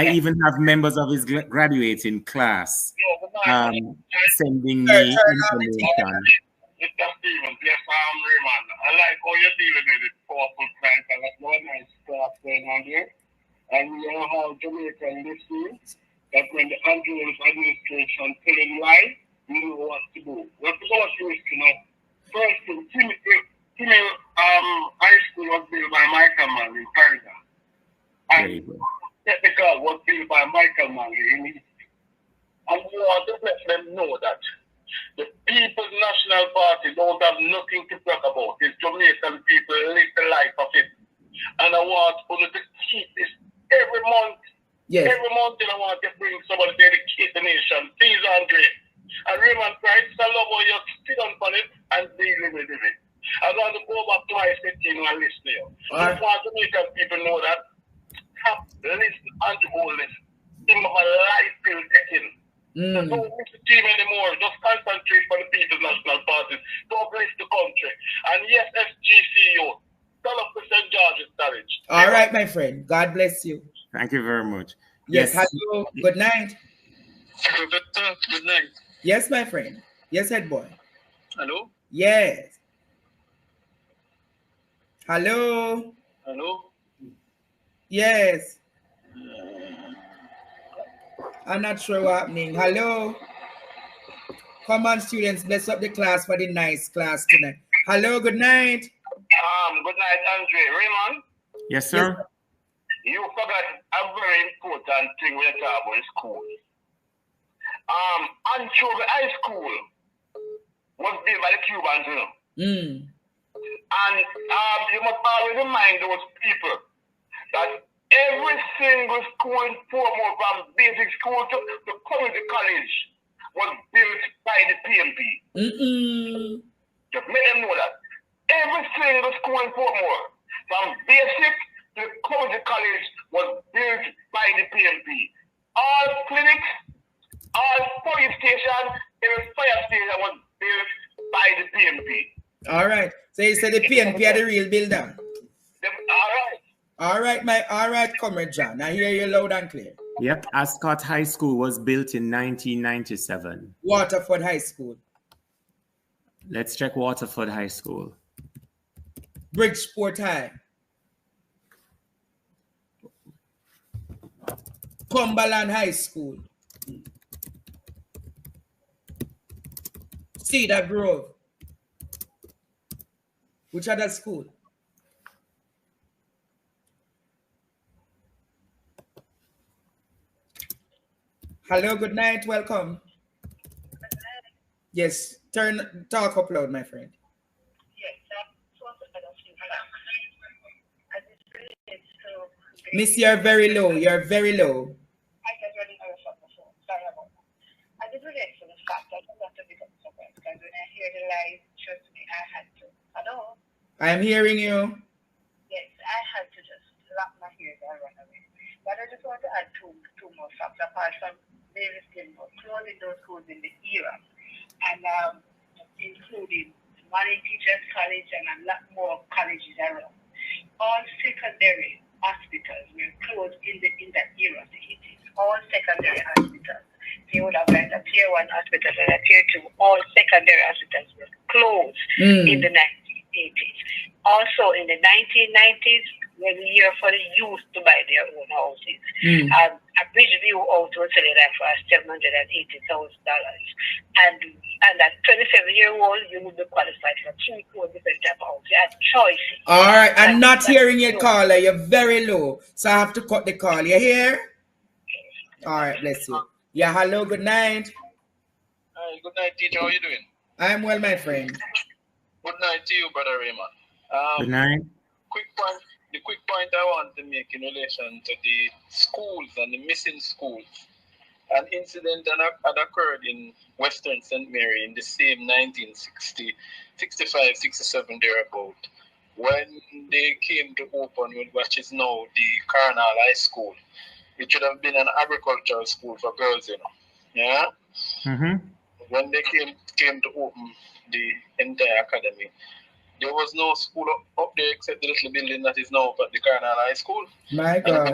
even have members of his graduating class sending me information. Mr. Stevens, yes, Raymond. I like how you're dealing with it, powerful clients, and that's one nice stuff going on here. And we know how Jamaica listens, that when the Andrews administration telling lies, we know what to do. We have to go through it, you know. First thing, Timmy high school was built by Michael Manley in Canada. And technical was built by Michael Manley in Egypt. And we want to let them know that the People's National Party don't have nothing to talk about. It's Jamaican people live the life of it. And I want to keep this every month. Yes. Every month I want to bring somebody to educate the nation. Please, Andre. And Raymond Christ, I love how you sit on it and deal with it. I want to go back to my city and listen to you. I want to make people know that listen and hold this. In my life will take in. Don't miss the team anymore. Just concentrate for the People's National Party. Don't miss the country. And yes, SGCU. Turn up to St. George's College. All right, my friend. God bless you. Thank you very much. Yes, hello. Good night. Good night. Yes, my friend. Yes, head boy. Hello? Yes. Hello? Hello? Yes. I'm not sure what's happening. Hello? Come on, students. Bless up the class for the nice class tonight. Hello, good night. Good night, Andre. Raymond? Yes, sir? Yes. You forgot a very important thing when you talk about school. Anchovy High School was built by the Cubans, you know. And you must always remind those people that every single school in Portmore, from basic school to community college, was built by the PNP. Just make them know that. Every single school in Portmore, from basic to community college, was built by the PNP. All clinics, all police stations, every fire station was built by the PNP. All right. So you said the PNP are the real builder. All right, Comrade John. I hear you loud and clear. Yep. Ascot High School was built in 1997. Waterford High School. Let's check Waterford High School. Bridgeport High. Cumberland High School. Cedar Grove. Which other school? Hello, good night, welcome. Yes, talk up loud, my friend. Miss, you're very low, you're very low. I'm hearing you. Yes, I had to just lock my ears and run away. But I just want to add two more facts apart from various things, closing those schools in the era, and including Money Teachers College and a lot more colleges around. All secondary hospitals were closed in that era, the 80s. All secondary hospitals. They would have like a tier 1 hospital and a tier 2. All secondary hospitals were closed in the 1980s. Also, in the 1990s, was the year for the youth to buy their own houses. A Bridgeview house was selling that for $780,000. And at 27-year-old, you would be qualified for 3-4 different type of houses. You had choices. All right, I'm not hearing your caller. You're very low. So I have to cut the call. You hear? All right, bless you. Yeah, hello, good night. Hi, good night, teacher. How are you doing? I'm well, my friend. Good night to you, Brother Raymond. Good night. The quick point I want to make in relation to the schools and the missing schools. An incident had occurred in Western St. Mary in the same 1960, 65, 67 thereabout. when they came to open with what is now the Carnal High School, it should have been an agricultural school for girls, you know. Yeah. Mm-hmm. When they came to open the entire academy, there was no school up there except the little building that is now up at the Carnal High School. My And God. the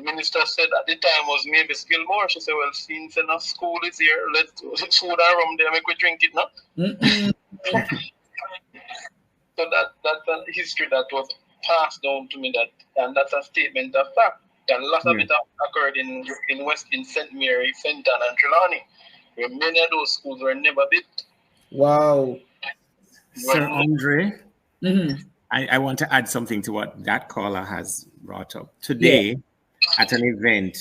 minister said at the time was Mavis Gilmore. She said, well, since enough school is here, let's soda rum there, make we drink it now. So that's a history that was passed down to me, and that's a statement of fact. And lots of it occurred in St. Mary, St. Anne, and Trelawney, where many of those schools were never built. Wow. Sir Andre, I want to add something to what that caller has brought up. Today, at an event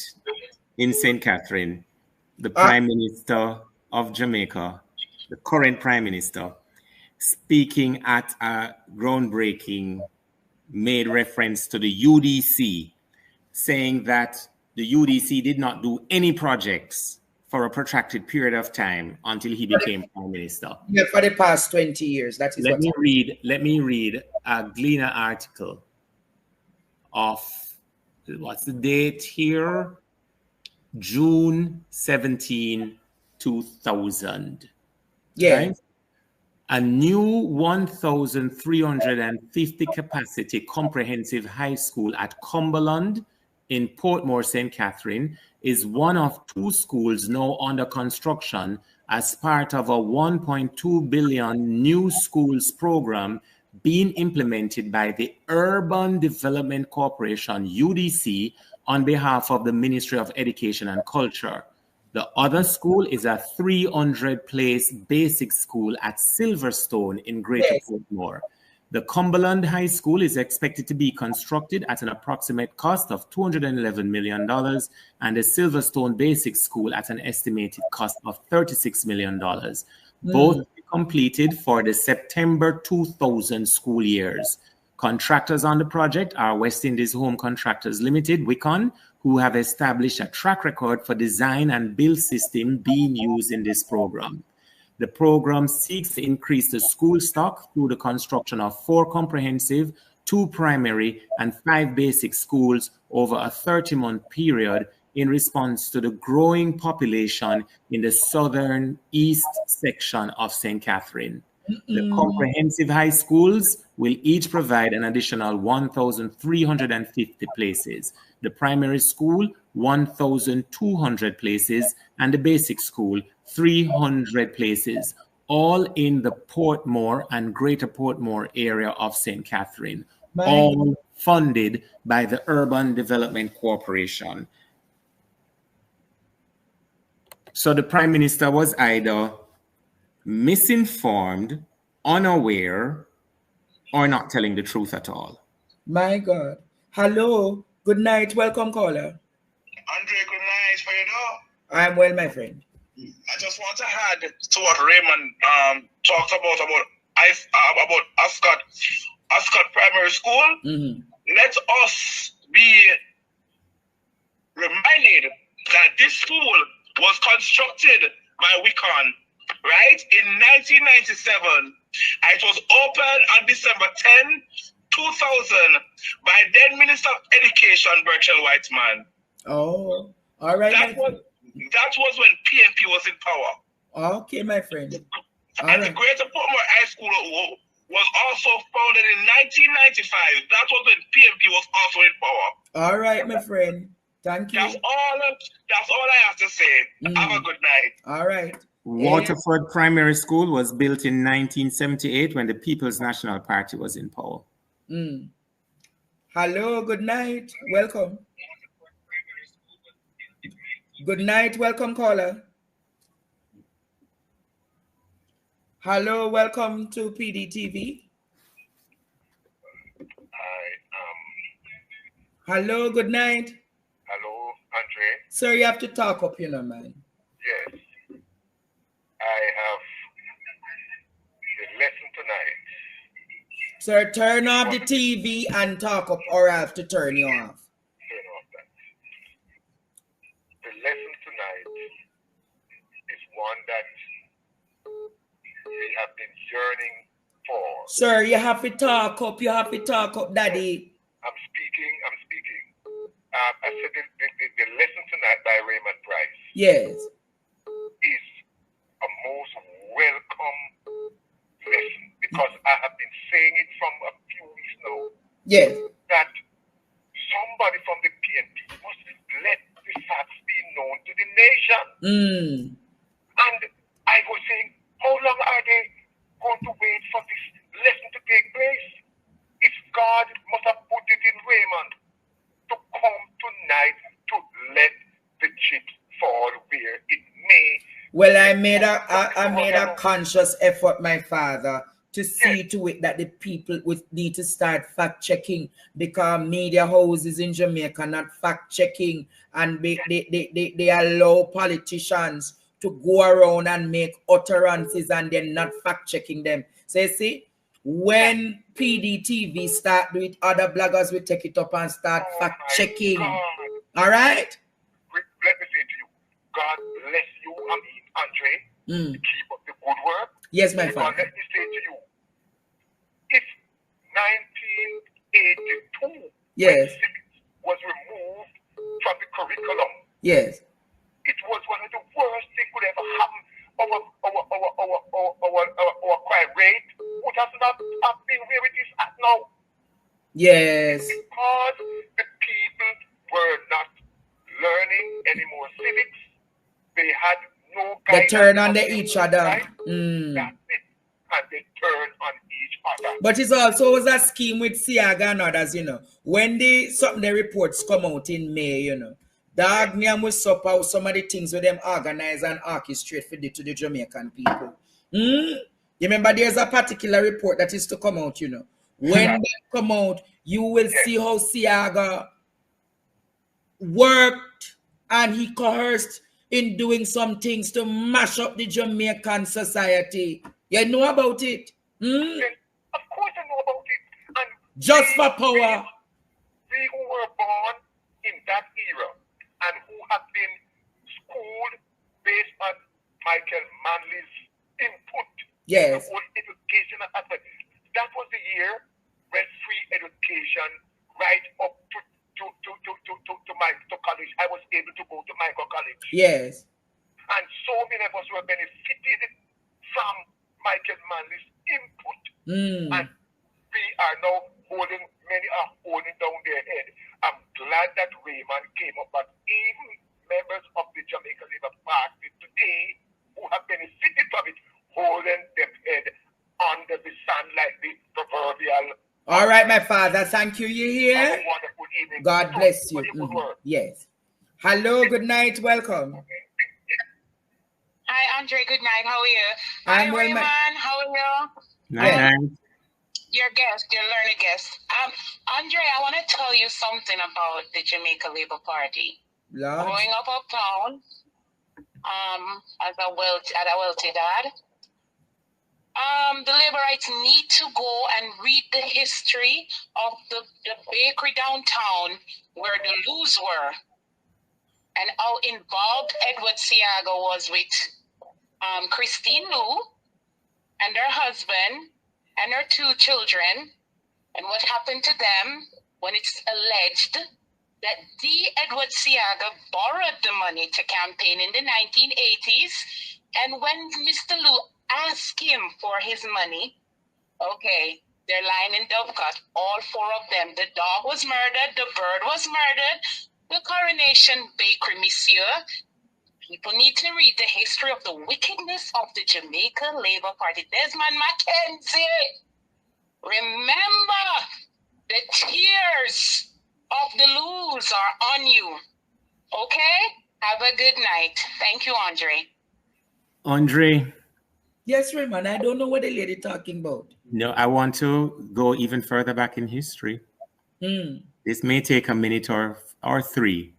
in St. Catherine, the Prime Minister of Jamaica, the current Prime Minister, speaking at a groundbreaking, made reference to the UDC, saying that the UDC did not do any projects for a protracted period of time until he became Prime Minister. Yeah, for the past 20 years. That is Let me read a Gleaner article of, what's the date here? June 17, 2000. Yeah. Right? A new 1,350 capacity comprehensive high school at Cumberland in Portmore, St. Catherine is one of 2 schools now under construction as part of a 1.2 billion new schools program being implemented by the Urban Development Corporation, UDC, on behalf of the Ministry of Education and Culture. The other school is a 300-place basic school at Silverstone in Greater Portmore. The Cumberland High School is expected to be constructed at an approximate cost of $211 million and the Silverstone Basic School at an estimated cost of $36 million. Both will be completed for the September 2000 school years. Contractors on the project are West Indies Home Contractors Limited, WICON, who have established a track record for design and build system being used in this program. The program seeks to increase the school stock through the construction of 4 comprehensive, 2 primary, and 5 basic schools over a 30-month period in response to the growing population in the southern east section of St. Catherine. The comprehensive high schools will each provide an additional 1,350 places. The primary school, 1,200 places, and the basic school, 300 places, all in the Portmore and Greater Portmore area of St. Catherine, all funded by the Urban Development Corporation. So the Prime Minister was either misinformed, unaware, or not telling the truth at all. My God. Hello. Good night. Welcome, caller. Andre, good night. How you doing? I'm well, my friend. I just want to add to what Raymond talked about Ascot Primary School. Let us be reminded that this school was constructed by WICON, right, in 1997. It was opened on December 10, 2000 by then Minister of Education, Bertrand Whiteman. Oh, all right. That was when PNP was in power. Okay, my friend. And the Greater Portmore High School was also founded in 1995. That was when PNP was also in power. All right, my friend. Thank you. That's all I have to say. Have a good night. All right. Waterford Primary School was built in 1978 when the People's National Party was in power. Hello, good night. Welcome. Good night. Welcome, caller. Hello, welcome to PDTV. Hello, good night. Hello, Andre. Sir, you have to talk up, you know, man. Yes. I have the lesson tonight. Sir, turn off the TV and talk up, or I have to turn you off. Turn off that. The lesson tonight is one that we have been yearning for. Sir, you have to talk up. You have to talk up, Daddy. I'm speaking. I said the lesson tonight by Raymond Price Yes. is a most welcome lesson because I have been saying it from a few weeks now. Yes. That somebody from the PNP must let the facts be known to the nation. And I was saying, how long are they going to wait for this lesson to take place? If God must have put it in Raymond to come tonight to let the chips fall where it may. Well, I made a conscious effort, my father, to see to it that the people would need to start fact checking, because media houses in Jamaica not fact checking, and they allow politicians to go around and make utterances and then not fact checking them. So you see, when PDTV start with other bloggers, we take it up and start fact checking. All right. Let me say to you, God bless you, Andre, to keep up the good work. Yes, my father. Let me say to you, if 1982 yes. was removed from the curriculum, yes, it was one of the worst things could ever happen. Our crime rate would have not been where it is at now. Yes. Because the people were not learning any more civics. They had no guidance. They turn on each other. Right? That's it. And they turn on each other. But it's also was a scheme with Siaga and others, you know. When the reports come out in May, you know, Dog Niam will sup out some of the things with them organize and orchestrate for to the Jamaican people. You remember there's a particular report that is to come out, you know. When they come out, you will see how Siaga worked and he coerced in doing some things to mash up the Jamaican society. You know about it? Yes, of course I know about it. And just for power. We who were born in that era and who have been schooled based on Michael Manley's input. Yes. The whole education aspect. That was the year when free education right up to college. I was able to go to Michael College. Yes. And so many of us were benefited from Michael Manley's input. And we are now many are holding down their head. I'm glad that Raymond came up, but even members of the Jamaica Labour Party today who have benefited from it, holding their head under the sun like the proverbial. All right, my father, thank you. You here? God bless you. Yes. Hello, good night, welcome. Hi, Andre, good night. How are you? I'm Hi, well, Raymond. How are you? Night. Your guest, your learned guest. Andre, I want to tell you something about the Jamaica Labour Party. Lord. Growing up uptown, as a wealthy dad, the Labourites need to go and read the history of the bakery downtown where the Loos were and how involved Edward Siaga was with Christine Lou and her husband and her 2 children, and what happened to them when it's alleged that Edward Siaga borrowed the money to campaign in the 1980s, and when Mr. Lou asked him for his money, okay, they're lying in Dovecut, all 4 of them. The dog was murdered, the bird was murdered, the Coronation Bakery, monsieur. People need to read the history of the wickedness of the Jamaica Labour Party. Desmond Mackenzie, remember the tears of the Loos are on you. Okay? Have a good night. Thank you, Andre. Andre. Yes, Raymond, I don't know what the lady talking about. No, I want to go even further back in history. This may take a minute or 3.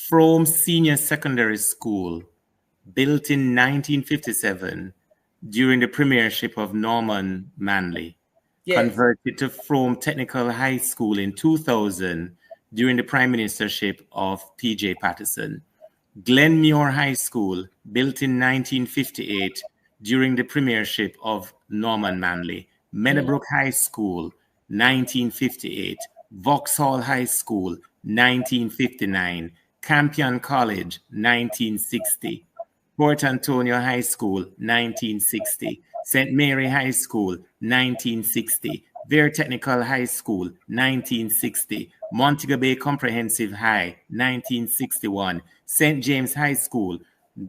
Frome Senior Secondary School, built in 1957 during the premiership of Norman Manley, converted to Frome Technical High School in 2000 during the prime ministership of P.J. Patterson. Glenmuir High School, built in 1958 during the premiership of Norman Manley. Meadowbrook High School, 1958. Vauxhall High School, 1959. Campion College, 1960. Port Antonio High School, 1960. St. Mary High School, 1960. Vere Technical High School, 1960. Montego Bay Comprehensive High, 1961. St. James High School,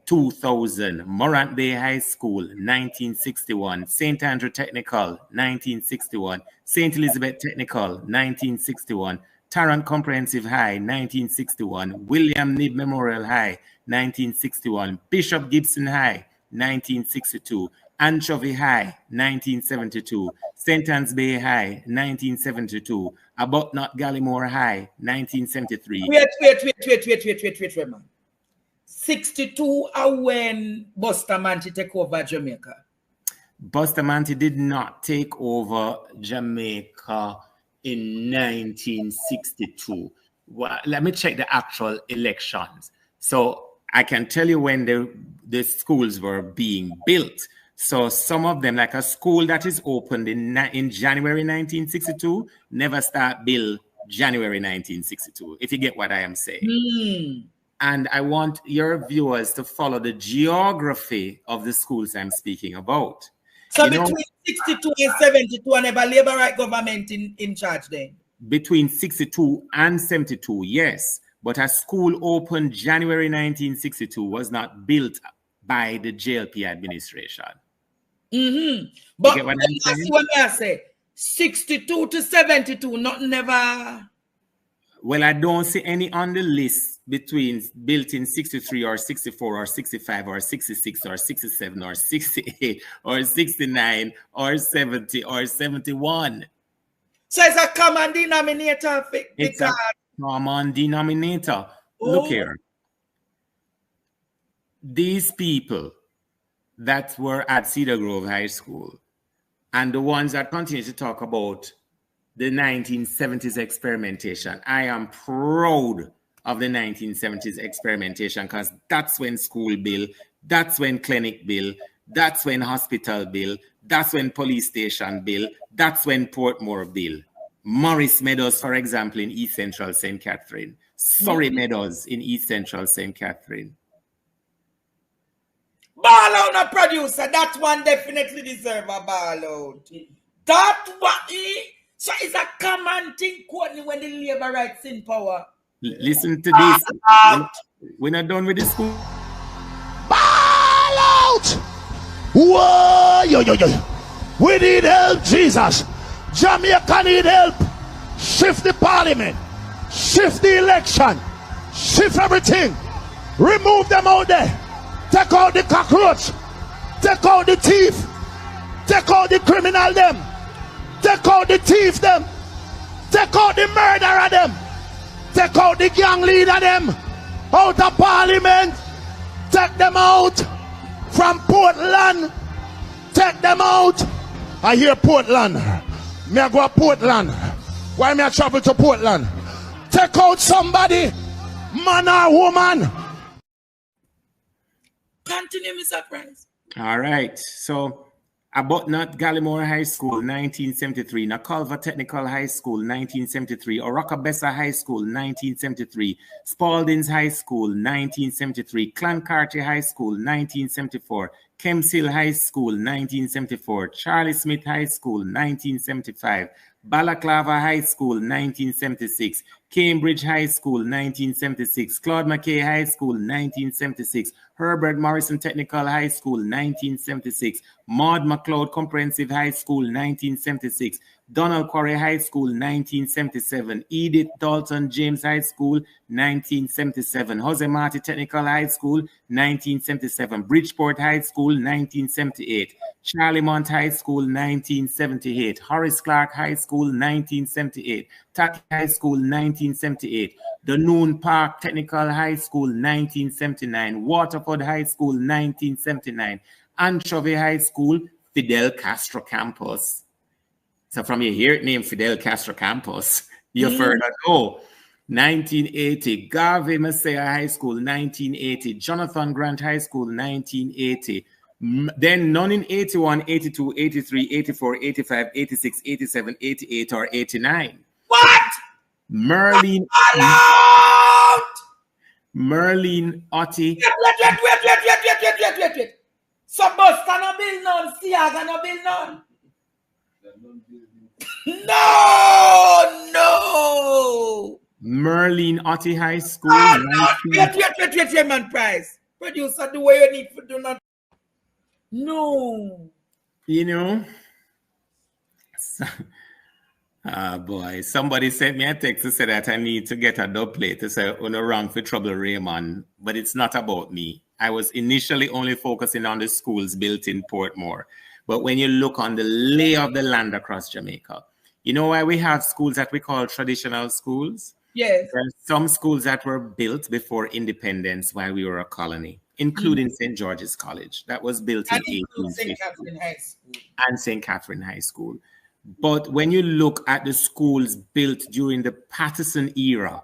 2000. Morant Bay High School, 1961. St. Andrew Technical, 1961. St. Elizabeth Technical, 1961. Tarrant Comprehensive High, 1961. William Knibb Memorial High, 1961. Bishop Gibson High, 1962. Anchovy High, 1972. St. Anne's Bay High, 1972. Arbuthnot Gallimore High, 1973. Wait, man. 62 are when Bustamante take over Jamaica. Bustamante did not take over Jamaica in 1962. Well, let me check the actual elections. So I can tell you when the schools were being built. So some of them, like a school that is opened in January 1962, never start build January 1962, if you get what I am saying. And I want your viewers to follow the geography of the schools I'm speaking about. So between 62 and 72, and never labor right government in charge then? Between 62 and 72, yes. But a school opened January 1962 was not built by the JLP administration. But you get what I'm saying? That's what I say. 62 to 72, not never. Well, I don't see any on the list between built in 63 or 64 or 65 or 66 or 67 or 68 or 69 or 70 or 71. So it's a common denominator. It's a common denominator. Look here. These people that were at Cedar Grove High School and the ones that continue to talk about the 1970s experimentation. I am proud of the 1970s experimentation because that's when school bill, that's when clinic bill, that's when hospital bill, that's when police station bill, that's when Portmore bill. Morris Meadows, for example, in East Central St. Catherine. Surrey Meadows in East Central St. Catherine. Ball out a producer. That one definitely deserve a ball out. That one, so it's a common thing when the labor rights in power. Listen to this. We're not done with the school. Ball out! Whoa, yo. We need help, Jesus. Jamaica need help. Shift the parliament. Shift the election. Shift everything. Remove them out there. Take out the cockroach. Take out the thief. Take out the criminal them. Take out the thief them. Take out the murderer them. Take out the gang leader them. Out of parliament. Take them out. From Portland. Take them out. I hear Portland. Me I go to Portland. Why me I travel to Portland? Take out somebody. Man or woman. Continue, Mr. Price. All right. So, Arbuthnot Gallimore High School, 1973. Naculva Technical High School, 1973. Orocabessa High School, 1973. Spalding's High School, 1973. Clancarty High School, 1974. Kempshill High School, 1974. Charlie Smith High School, 1975. Balaclava High School, 1976. Cambridge High School, 1976. Claude McKay High School, 1976. Herbert Morrison Technical High School, 1976. Maud McLeod Comprehensive High School, 1976. Donald Quarry High School, 1977. Edith Dalton James High School, 1977. Jose Marti Technical High School, 1977. Bridgeport High School, 1978. Charlemont High School, 1978. Horace Clark High School, 1978. Taki High School, 1978. Dunoon Park Technical High School, 1979. Waterford High School, 1979. Anchovy High School, Fidel Castro Campus. So from you hear it name Fidel Castro Campus, you've heard that, 1980. Garvey Messiah High School, 1980. Jonathan Grant High School, 1980. Then none in 81, 82, 83, 84, 85, 86, 87, 88, or 89. What? Merlin Otti. Wait. Some bus cannot build none. Siaga no build none. No. Merlin Otti High School. Wait, man, price. Producer, the way you need to do not. No. You know, boy, somebody sent me a text to say that I need to get a dub plate to say, "Oh, no, wrong for trouble, Raymond." But it's not about me. I was initially only focusing on the schools built in Portmore. But when you look on the lay of the land across Jamaica, you know why we have schools that we call traditional schools? Yes. There are some schools that were built before independence while we were a colony, including St. George's College. That was built in 1850. St. Catherine High School. And St. Catherine High School. But when you look at the schools built during the Patterson era,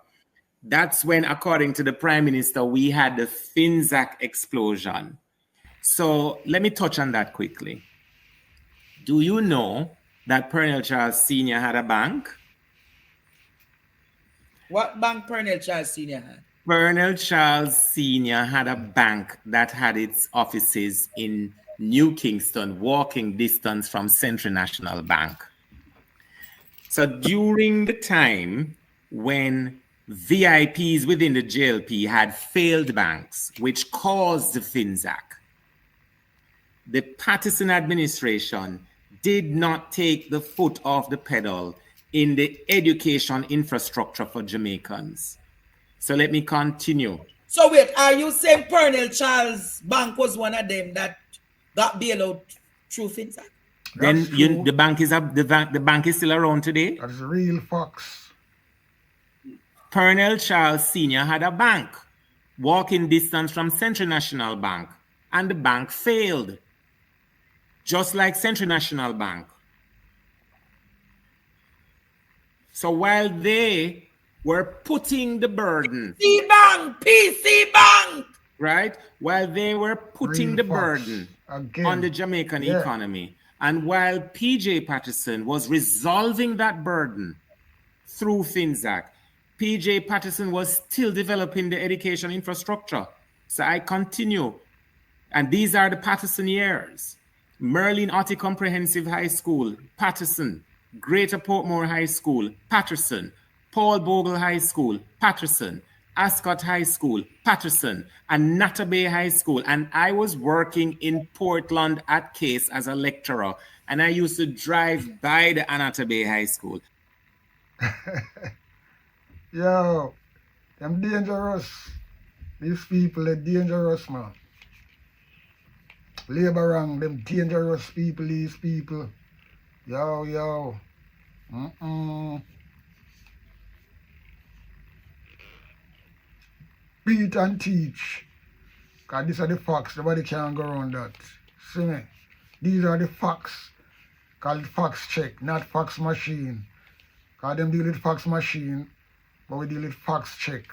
that's when, according to the Prime Minister, we had the Finzac explosion. So let me touch on that quickly. Do you know that Pernell Charles Sr. had a bank? What bank Pernell Charles Sr. had? Pernell Charles Sr. had a bank that had its offices in New Kingston, walking distance from Central National Bank. So during the time when VIPs within the JLP had failed banks, which caused the Finzac, the Patterson administration did not take the foot off the pedal in the education infrastructure for Jamaicans. So let me continue. So wait, are you saying Pernell Charles Bank was one of them that got bailout through Finzac? Then the bank is up. The bank is still around today. That's real fox. Pernell Charles Sr. had a bank, walking distance from Central National Bank, and the bank failed, just like Central National Bank. So while they were putting the burden, PC Bank, right? While they were putting the burden on the Jamaican economy, and while PJ Patterson was resolving that burden through Finzac, PJ Patterson was still developing the education infrastructure. So I continue. And these are the Patterson years. Merlin Otti Comprehensive High School, Patterson. Greater Portmore High School, Patterson. Paul Bogle High School, Patterson. Ascot High School, Patterson, and Natta Bay High School. And I was working in Portland at Case as a lecturer. And I used to drive by the Natta Bay High School. Yo, them dangerous. These people are dangerous, man. Labor wrong, them dangerous people, these people. Yo. Beat and teach. Because these are the facts. Nobody can go around that. See me? These are the facts. Called fax check, not fax machine. Because them deal with fax machine, but we deal with fax check.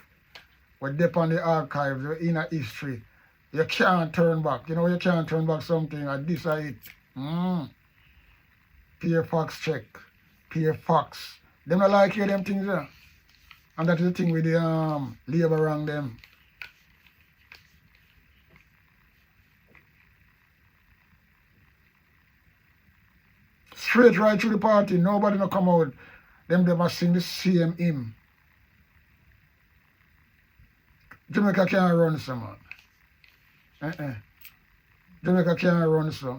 We dip on the archives, the inner history. You can't turn back. You know, you can't turn back something, and this is it. Pay fax check. Pay fax. Them not like hear them things there. And that is the thing with the labor around them. Straight right through the party, nobody no come out. Them must sing the same hymn. Jamaica can't run so, man. Jamaica can't run so.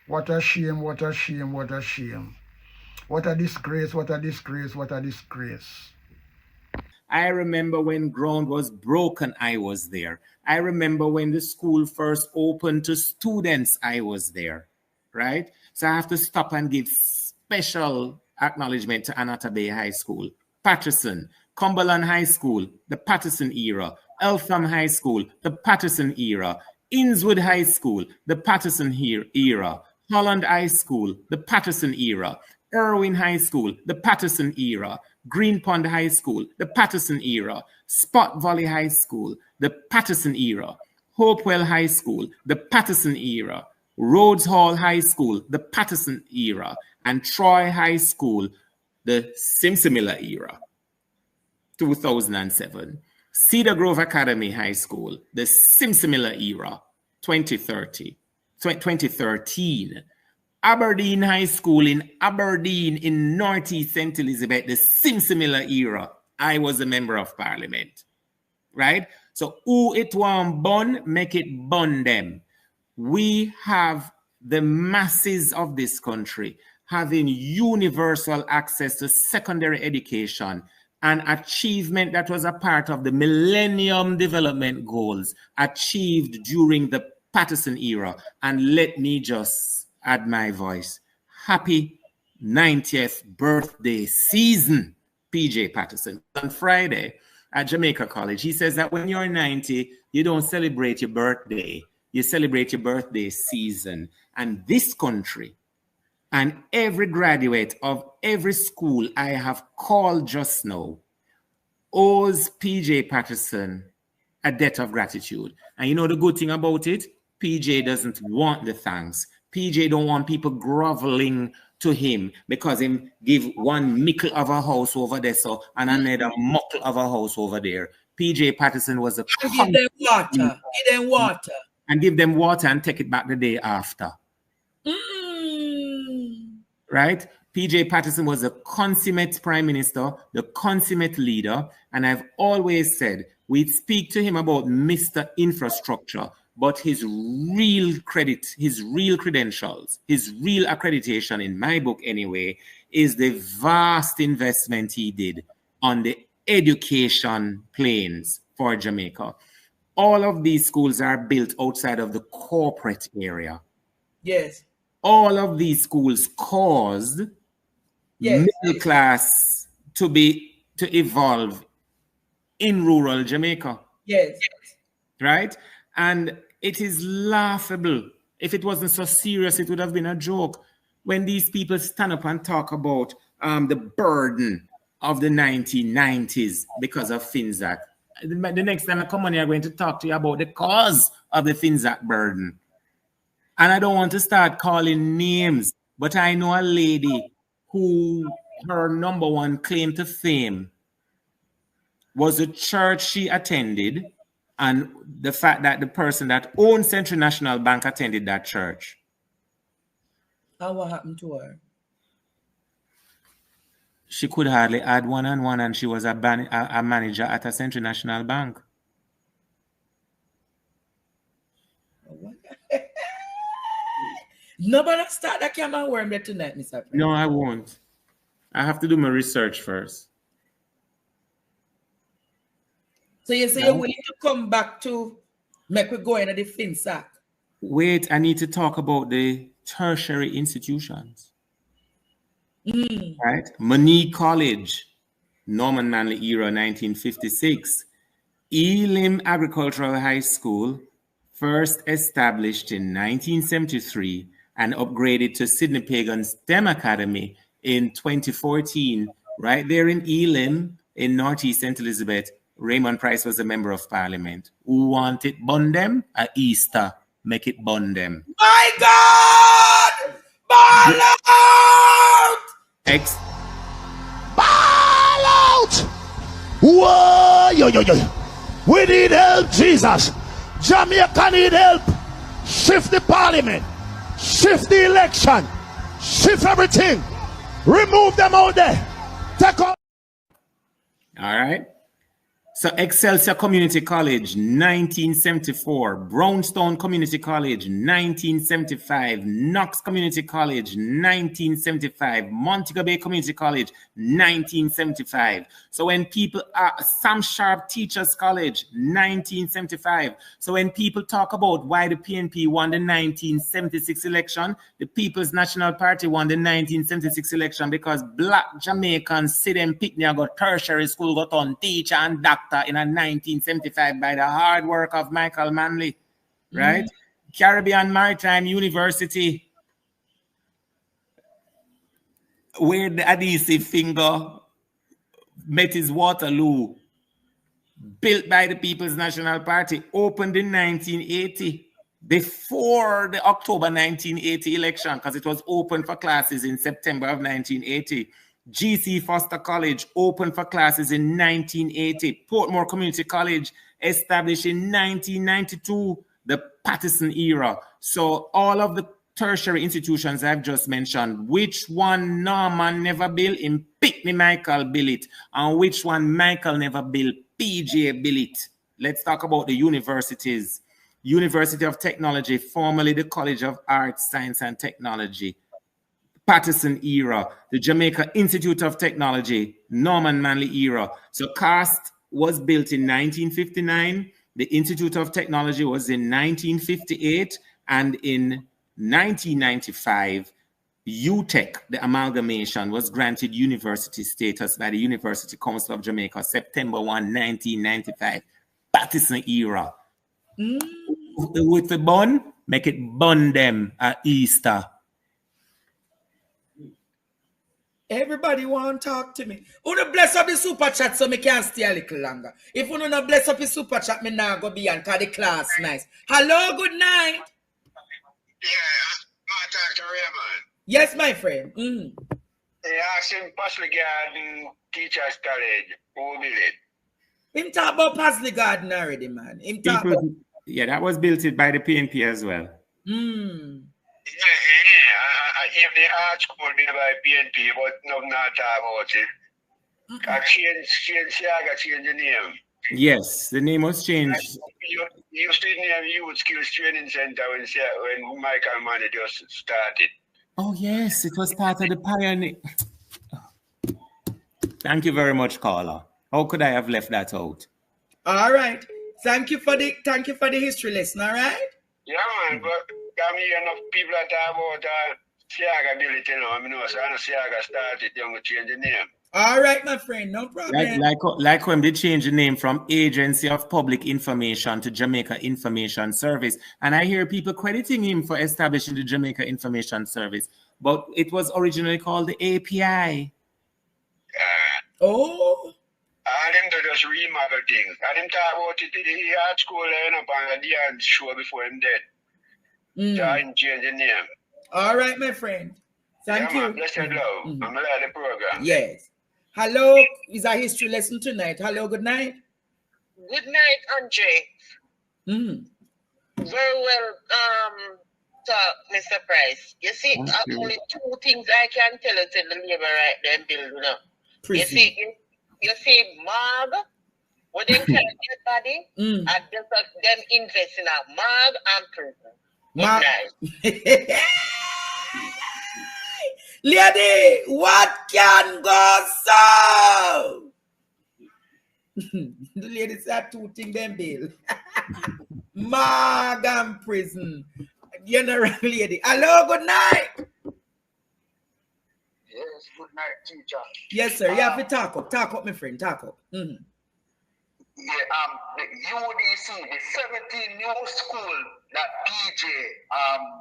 What a shame, what a shame, what a shame. What a disgrace, what a disgrace, what a disgrace. I remember when ground was broken, I was there. I remember when the school first opened to students, I was there, right? So I have to stop and give special acknowledgement to Natta Bay High School, Patterson, Cumberland High School, the Patterson era, Eltham High School, the Patterson era, Innswood High School, the Patterson era, Holland High School, the Patterson era, Irwin High School, the Patterson era. Green Pond High School, the Patterson era. Spot Valley High School, the Patterson era. Hopewell High School, the Patterson era. Rhodes Hall High School, the Patterson era. And Troy High School, the Simsimilla era. 2007. Cedar Grove Academy High School, the Simsimilla era. 2013. Aberdeen High School in Aberdeen in Northeast St. Elizabeth, the Simsimilla era. I was a member of parliament, right? So who it want bun, make it bun them. We have the masses of this country having universal access to secondary education, an achievement that was a part of the Millennium Development Goals achieved during the Patterson era. And let me just add my voice. Happy 90th birthday season, PJ Patterson. On Friday at Jamaica College, he says that when you're 90, you don't celebrate your birthday, you celebrate your birthday season. And this country and every graduate of every school I have called just now owes PJ Patterson a debt of gratitude. And you know the good thing about it? PJ doesn't want the thanks. PJ don't want people groveling to him because him give one mickle of a house over there so and another muckle of a house over there. PJ Patterson was a give them water. Give them water. And give them water and take it back the day after. Right? PJ Patterson was a consummate prime minister, the consummate leader, and I've always said we'd speak to him about Mr. Infrastructure, but his real credit, his real credentials, his real accreditation, in my book anyway, is the vast investment he did on the education planes for Jamaica. All of these schools are built outside of the corporate area. Yes. All of these schools caused middle class to evolve in rural Jamaica. Yes. Right? And it is laughable. If it wasn't so serious, it would have been a joke. When these people stand up and talk about the burden of the 1990s because of FinZac. The next time I come on here, I'm going to talk to you about the cause of the FinZac burden. And I don't want to start calling names, but I know a lady who her number one claim to fame was a church she attended and the fact that the person that owned Central National Bank attended that church. And what happened to her? She could hardly add one and one, and she was a manager at a Central National Bank. Nobody start that camera worm there tonight, Mr. President. No, I won't. I have to do my research first. So you say you're willing to come back to make we go into the FinSac? Wait, I need to talk about the tertiary institutions. Right? Monique College, Norman Manley era, 1956. Elim Agricultural High School, first established in 1973 and upgraded to Sidney Pagan STEM Academy in 2014. Right there in Elim, in Northeast St. Elizabeth, Raymond Price was a member of parliament. Who want it bun them? At Easter, make it bun them. My God! Ball out! Ball out! Whoa! Yo. We need help, Jesus. Jamaica need help. Shift the parliament. Shift the election. Shift everything. Remove them out there. Take off. All right. So Excelsior Community College, 1974. Brownstone Community College, 1975. Knox Community College, 1975. Montego Bay Community College, 1975. So when people Sam Sharp Teachers College, 1975. So when people talk about why the PNP won the 1976 election, the People's National Party won the 1976 election because black Jamaicans sit and pick me, got tertiary school, got on teacher and doctor in a 1975 by the hard work of Michael Manley, right? Caribbean Maritime University. where the adhesive finger met his Waterloo, built by the People's National Party, opened in 1980, before the October 1980 election, because it was open for classes in September of 1980. G.C. Foster College opened for classes in 1980. Portmore Community College established in 1992, the Patterson era. So all of the tertiary institutions I've just mentioned, which one Norman never built, in Pickney Michael built it, and which one Michael never built, PJ built it. Let's talk about the universities. University of Technology, formerly the College of Arts, Science and Technology, Patterson era. The Jamaica Institute of Technology, Norman Manley era. So CAST was built in 1959. The Institute of Technology was in 1958. And in 1995, UTech, the amalgamation, was granted university status by the University Council of Jamaica, September 1, 1995. Patterson era. With the bun, make it bun them at Easter. Everybody want to talk to me. Wanna bless up the super chat so me can stay a little longer. If you not bless up the super chat, me now go beyond cause the class nice. Hello, good night. Dr. Raymond. Yes, my friend. Yeah, I seen Pasley Garden Teachers College. Who built it? Him talk about Pasley Garden already, man. Him talk about... Yeah, that was built by the PNP as well. If the art school built by PNP, but no, not talk about it. I changed the name. Yes, the name was changed. You used to name Youth Skills Training Center when Michael Manny just started. Oh, yes, it was part of the pioneer. Thank you very much, caller. How could I have left that out? All right. Thank you for the history lesson, all right? Yeah, man, but I mean, enough people that talk about Siaga ability, you know, I know, so I know Siaga started, they're going to change the name. All right, my friend, no problem. Like when they changed the name from Agency of Public Information to Jamaica Information Service. And I hear people crediting him for establishing the Jamaica Information Service. But it was originally called the API. Oh. And them to just remodel things. And them talk about it in the art school and up on the dance show before him dead. So I change the name. All right, my friend. Thank you. Man, bless your love. I'm going to like the program. Yes. Hello, is our history lesson tonight. Hello, good night. Good night, Andre. Very well, Mr. Price. You see, only two things I can tell you to the labor right then building up. You see, Marg, what they tell everybody, and just them invest in a Marg and prison. Good night. Lady, what can go so? The lady said two things them bill. Marg and prison. General lady. Hello, good night. Yes, good night, teacher. Yes, sir. You have to talk up. Talk up, my friend. Talk up. Yeah, the UDC, the 17 new school that PJ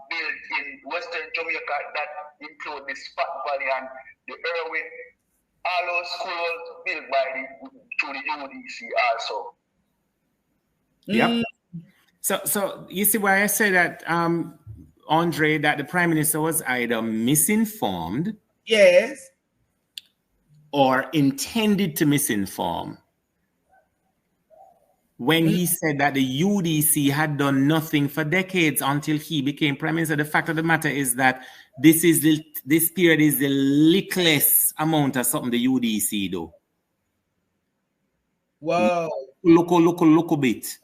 built in Western Jamaica that include the Spat Valley and the Irwin, all those schools built by through the UDC also. Yep. So you see why I say that, Andre, that the Prime Minister was either misinformed, yes, or intended to misinform when he said that the UDC had done nothing for decades until he became Prime Minister. The fact of the matter is that this period is the littlest amount of something the UDC do. Wow. Look a bit.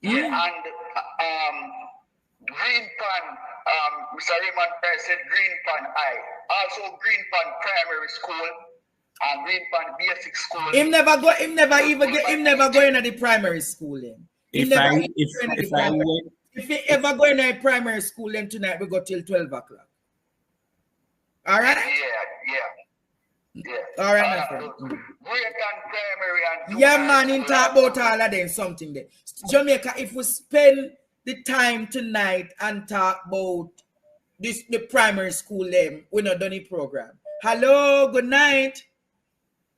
Yeah, and Green Pan, Mr. Raymond Price said Green Pan High. Also Green Pan Primary School and Green Pan Basic School. Him never go into the primary school then. If he ever go in a primary school then tonight we go till 12 o'clock. All right? Yeah. All right, my friend. Primary and yeah, man, in talk about all of them, something there. Jamaica, if we spend the time tonight and talk about the primary school them. We not done the program. Hello, good night.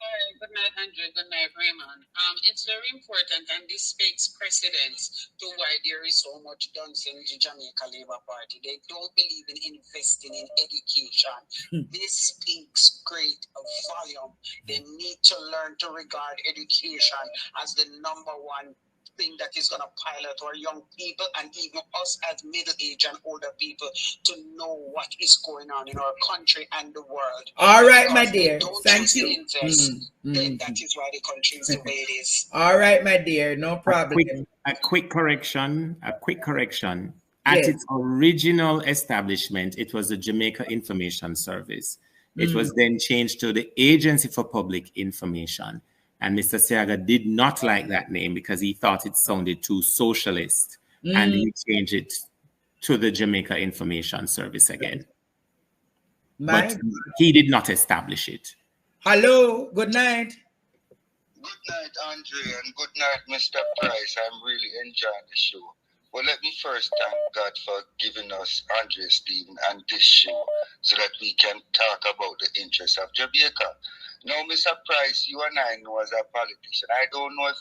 Hi, good night, Andre. Good night, Raymond. It's very important, and this takes precedence to why there is so much dunce in the Jamaica Labour Party. They don't believe in investing in education. This speaks great volume. They need to learn to regard education as the number one thing that is going to pilot our young people and even us as middle-aged and older people to know what is going on in our country and the world. All right, Because my dear. don't Thank you. invest, then that is why the country is the way it is. All right, my dear. No problem. A quick correction. At its original establishment, it was the Jamaica Information Service. It was then changed to the Agency for Public Information. And Mr. Siaga did not like that name because he thought it sounded too socialist. And he changed it to the Jamaica Information Service again. But he did not establish it. Hello, good night. Good night, Andre, and good night, Mr. Price. I'm really enjoying the show. Well, let me first thank God for giving us Andre, Stephen, and this show so that we can talk about the interests of Jamaica. Now, Mr. Price, you and I know as a politician, I don't know if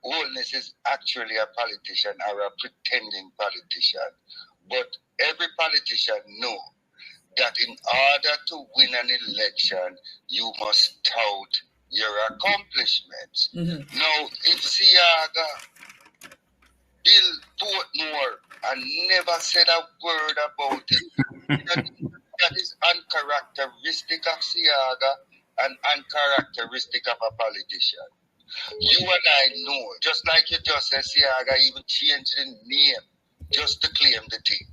Holness is actually a politician or a pretending politician, but every politician knows that in order to win an election, you must tout your accomplishments. Now, if Siaga built Portmore and never said a word about it, that is uncharacteristic of Siaga and uncharacteristic of a politician. You and I know, just like you just said, Siaga even changed the name just to claim the thing.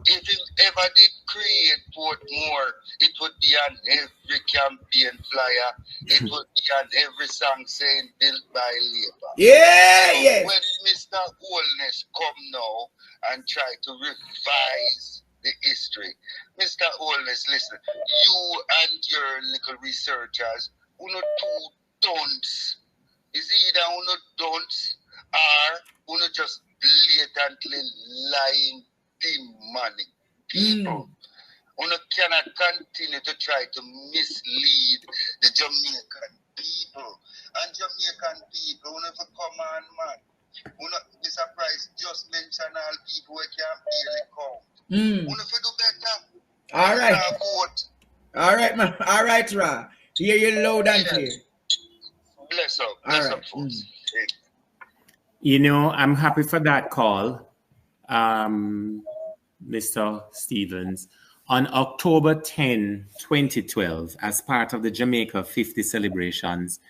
If he ever did create Portmore, it would be on every campaign flyer. It would be on every song saying built by Labour. So when Mr. Holness come now and try to revise the history, Mr. Holness, listen, you and your little researchers, who not two dunce, is either who not dunce or who not just blatantly lying demonic people. You cannot continue to try to mislead the Jamaican people. And Jamaican people, who never come on, man. Who not be surprised, just mention all people who can barely count. Who never do better. All right. All right, man. All right, Ra. Hear you loud and clear. Bless up. Bless up, folks. You know, I'm happy for that call, Mr. Stevens. On October 10, 2012, as part of the Jamaica 50 celebrations,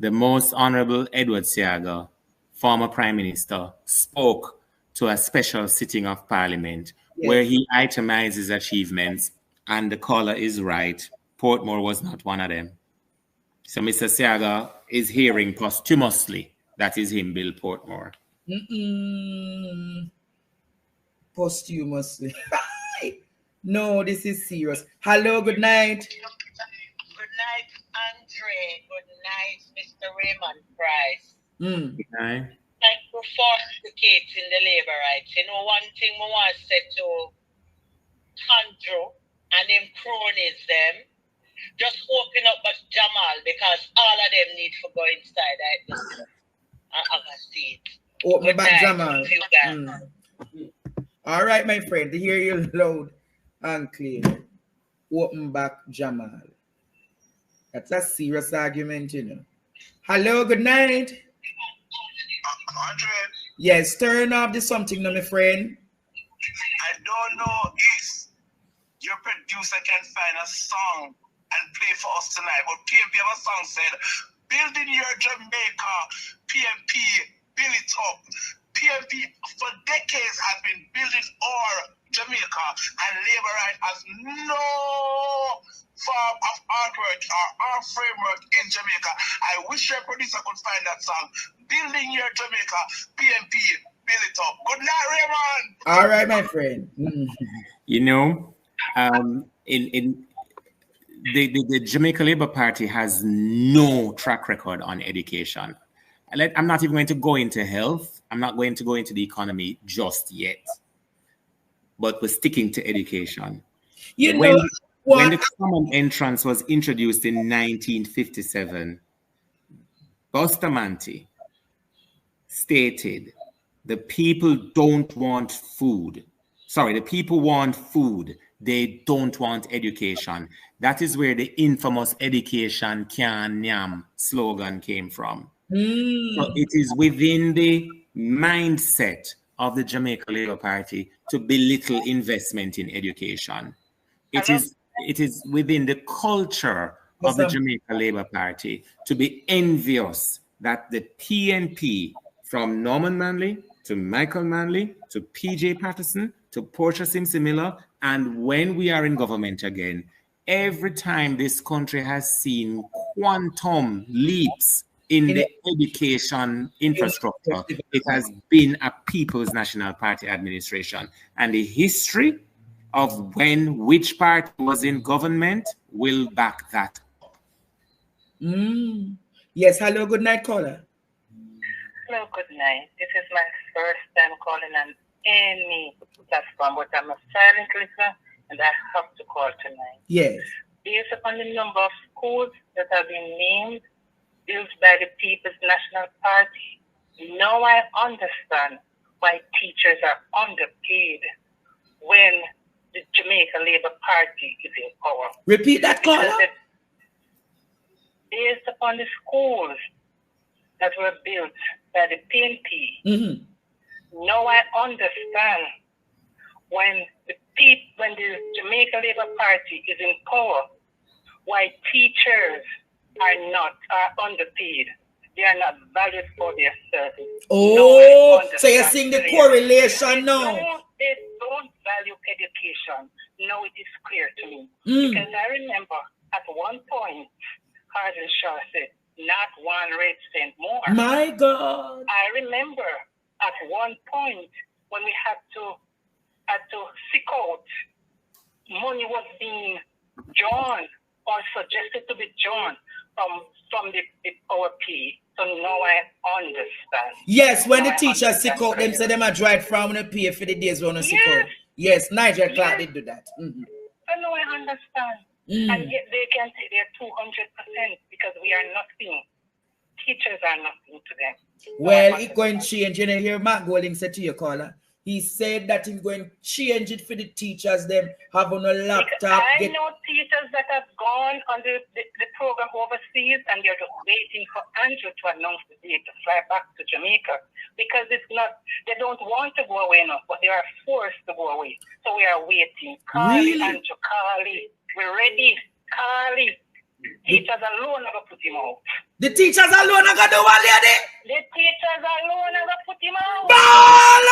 the Most Honorable Edward Siaga, former Prime Minister, spoke to a special sitting of Parliament where he itemized his achievements, and the caller is right. Portmore was not one of them. So Mr. Siaga is hearing posthumously that is him, Bill Portmore. Posthumously. No, this is serious. Hello, good night. Good night, Andre. Good night, Mr. Raymond Price. Good night. Thank you for advocating the labor rights. You know, one thing we want to say to Andrew and him cronies them, just open up but Jamal, because all of them need to go inside and see it. Open back Jamal. All right, my friend, to hear you loud and clear. Open back Jamal. That's a serious argument, you know. Hello, good night. Andre? Yes, turn off the something now, my friend. I don't know if your producer can find a song and play for us tonight, but PNP have a song said, building your Jamaica, PNP, build it up. PNP for decades has been building our Jamaica, and labor right has no form of artwork or art framework in Jamaica. I wish your producer could find that song. Building your Jamaica, PNP, build it up. Good night, Raymond. All right, my friend. You know, in the Jamaica Labour Party has no track record on education. I'm not even going to go into health. I'm not going to go into the economy just yet. But we're sticking to education. You when, know when what? the common entrance was introduced in 1957, Bustamante stated, the people don't want food. Sorry, the people want food. They don't want education. That is where the infamous education can yam slogan came from. So it is within the mindset of the Jamaica Labour Party to belittle investment in education. It is within the culture of the Jamaica Labour Party to be envious that the PNP, from Norman Manley to Michael Manley to PJ Patterson to Portia Simpson Miller, and when we are in government again, every time this country has seen quantum leaps in the education infrastructure, it has been a People's National Party administration. And the history of when which party was in government will back that up. Yes, hello, good night, caller. Hello, good night. This is my first time calling on any platform, but I'm a silent listener and I have to call tonight. Yes. Based upon the number of schools that have been named, built by the People's National Party, now I understand why teachers are underpaid when the Jamaica Labour Party is in power. Repeat that, caller. Based upon the schools that were built by the PNP, now I understand when the Jamaica Labour Party is in power, why teachers are underpaid. They are not valued for their service. Oh, so you're seeing the correlation now. They don't value education. Now it is clear to me. Because I remember at one point, Cardinal Shaw said, not 1 red cent more. My God. I remember at one point when we had to seek out, money was being drawn or suggested to be drawn from the OP. So now I understand. Yes, when the teachers seek out, them say them are dried from the pay for the days when they seek out. Yes, Nigel Clark did do that. So now I understand. And yet they can say they're 200% because we are nothing. Teachers are nothing to them. Well, it's going to change. You know, here Mark Golding said to your caller, he said that he's going to change it for the teachers, them have on a laptop. I know teachers that have gone on the program overseas and they're just waiting for Andrew to announce the date to fly back to Jamaica because it's not, they don't want to go away now, but they are forced to go away. So we are waiting. Carly, Andrew, Carly, we're ready. Carly. Teachers alone are going to put him out. The teachers alone are going to do what, lady? The teachers alone are going to put him out. Ball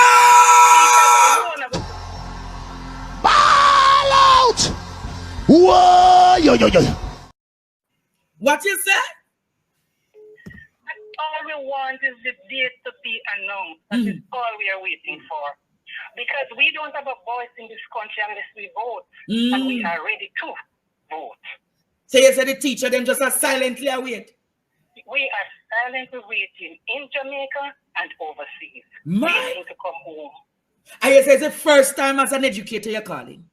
out! Whoa! Yo, yo, yo. What you say? All we want is the date to be announced. That is all we are waiting for. Because we don't have a voice in this country unless we vote. And we are ready to vote. So you said the teacher them just are silently await? We are silently waiting in Jamaica and overseas. Waiting to come home. And you say it's the first time as an educator you're calling?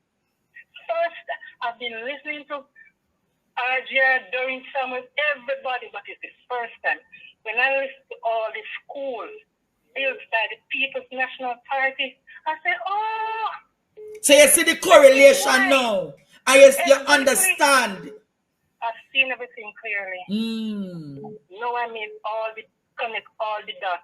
First, I've been listening to RGR during summer, everybody, but it's the first time. When I listen to all the schools built by the People's National Party, I say, oh. So you see the correlation now. And you understand. I've seen everything clearly. Now I mean connect all the dots.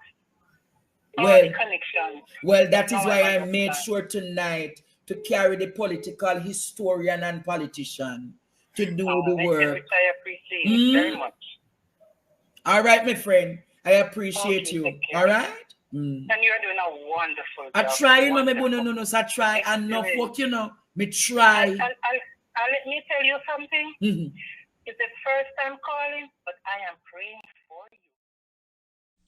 All the connections. Well, that is why I made sure tonight to carry the political historian and politician to do the work. Which I appreciate very much. All right, my friend. I appreciate you. All right? And you're doing a wonderful job. I try, you know, no, so I try enough work, you know. Me try. And let me tell you something. It's the first time calling, but I am praying for you.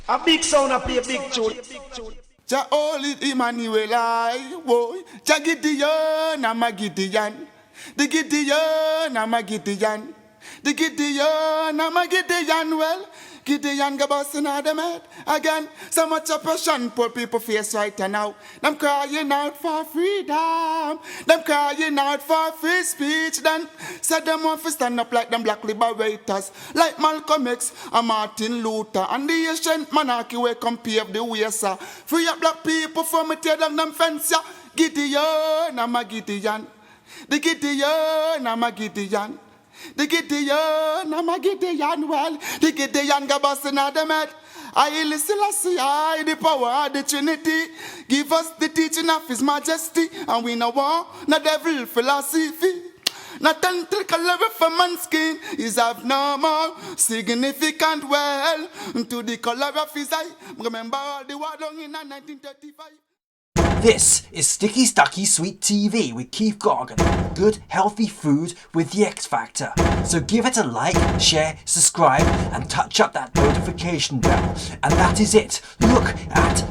A big sound, I play a big tune. Jah Holy Emmanuel, I boy. Jah Gideon, I'm a Gideon. The Gideon, I'm a Gideon. The Gideon, I'm a Gideon. Well, Gideon go busting out them head again. So much oppression poor people face right now. Them crying out for freedom. Them crying out for free speech. Then said them want to stand up like them black liberators, like Malcolm X and Martin Luther and the ancient monarchy where come pave the way, sir. Free up black people from me tear down them fence, yeah. Gideon, I'm a Gideon. The Gideon, I'm a Gideon. The Gideon, I'm a Gideon. Well, the Gideon go busting out them head. I listen, I the power of the Trinity. Give us the teaching of His Majesty, and we no want no devil philosophy. Not until color of man's skin is of no more significant. Well, to the color of his eye. Remember all the war done in 1935. This is Sticky Stucky Sweet TV with Keith Gargan. Good, healthy food with the X Factor. So give it a like, share, subscribe, and touch up that notification bell. And that is it. Look at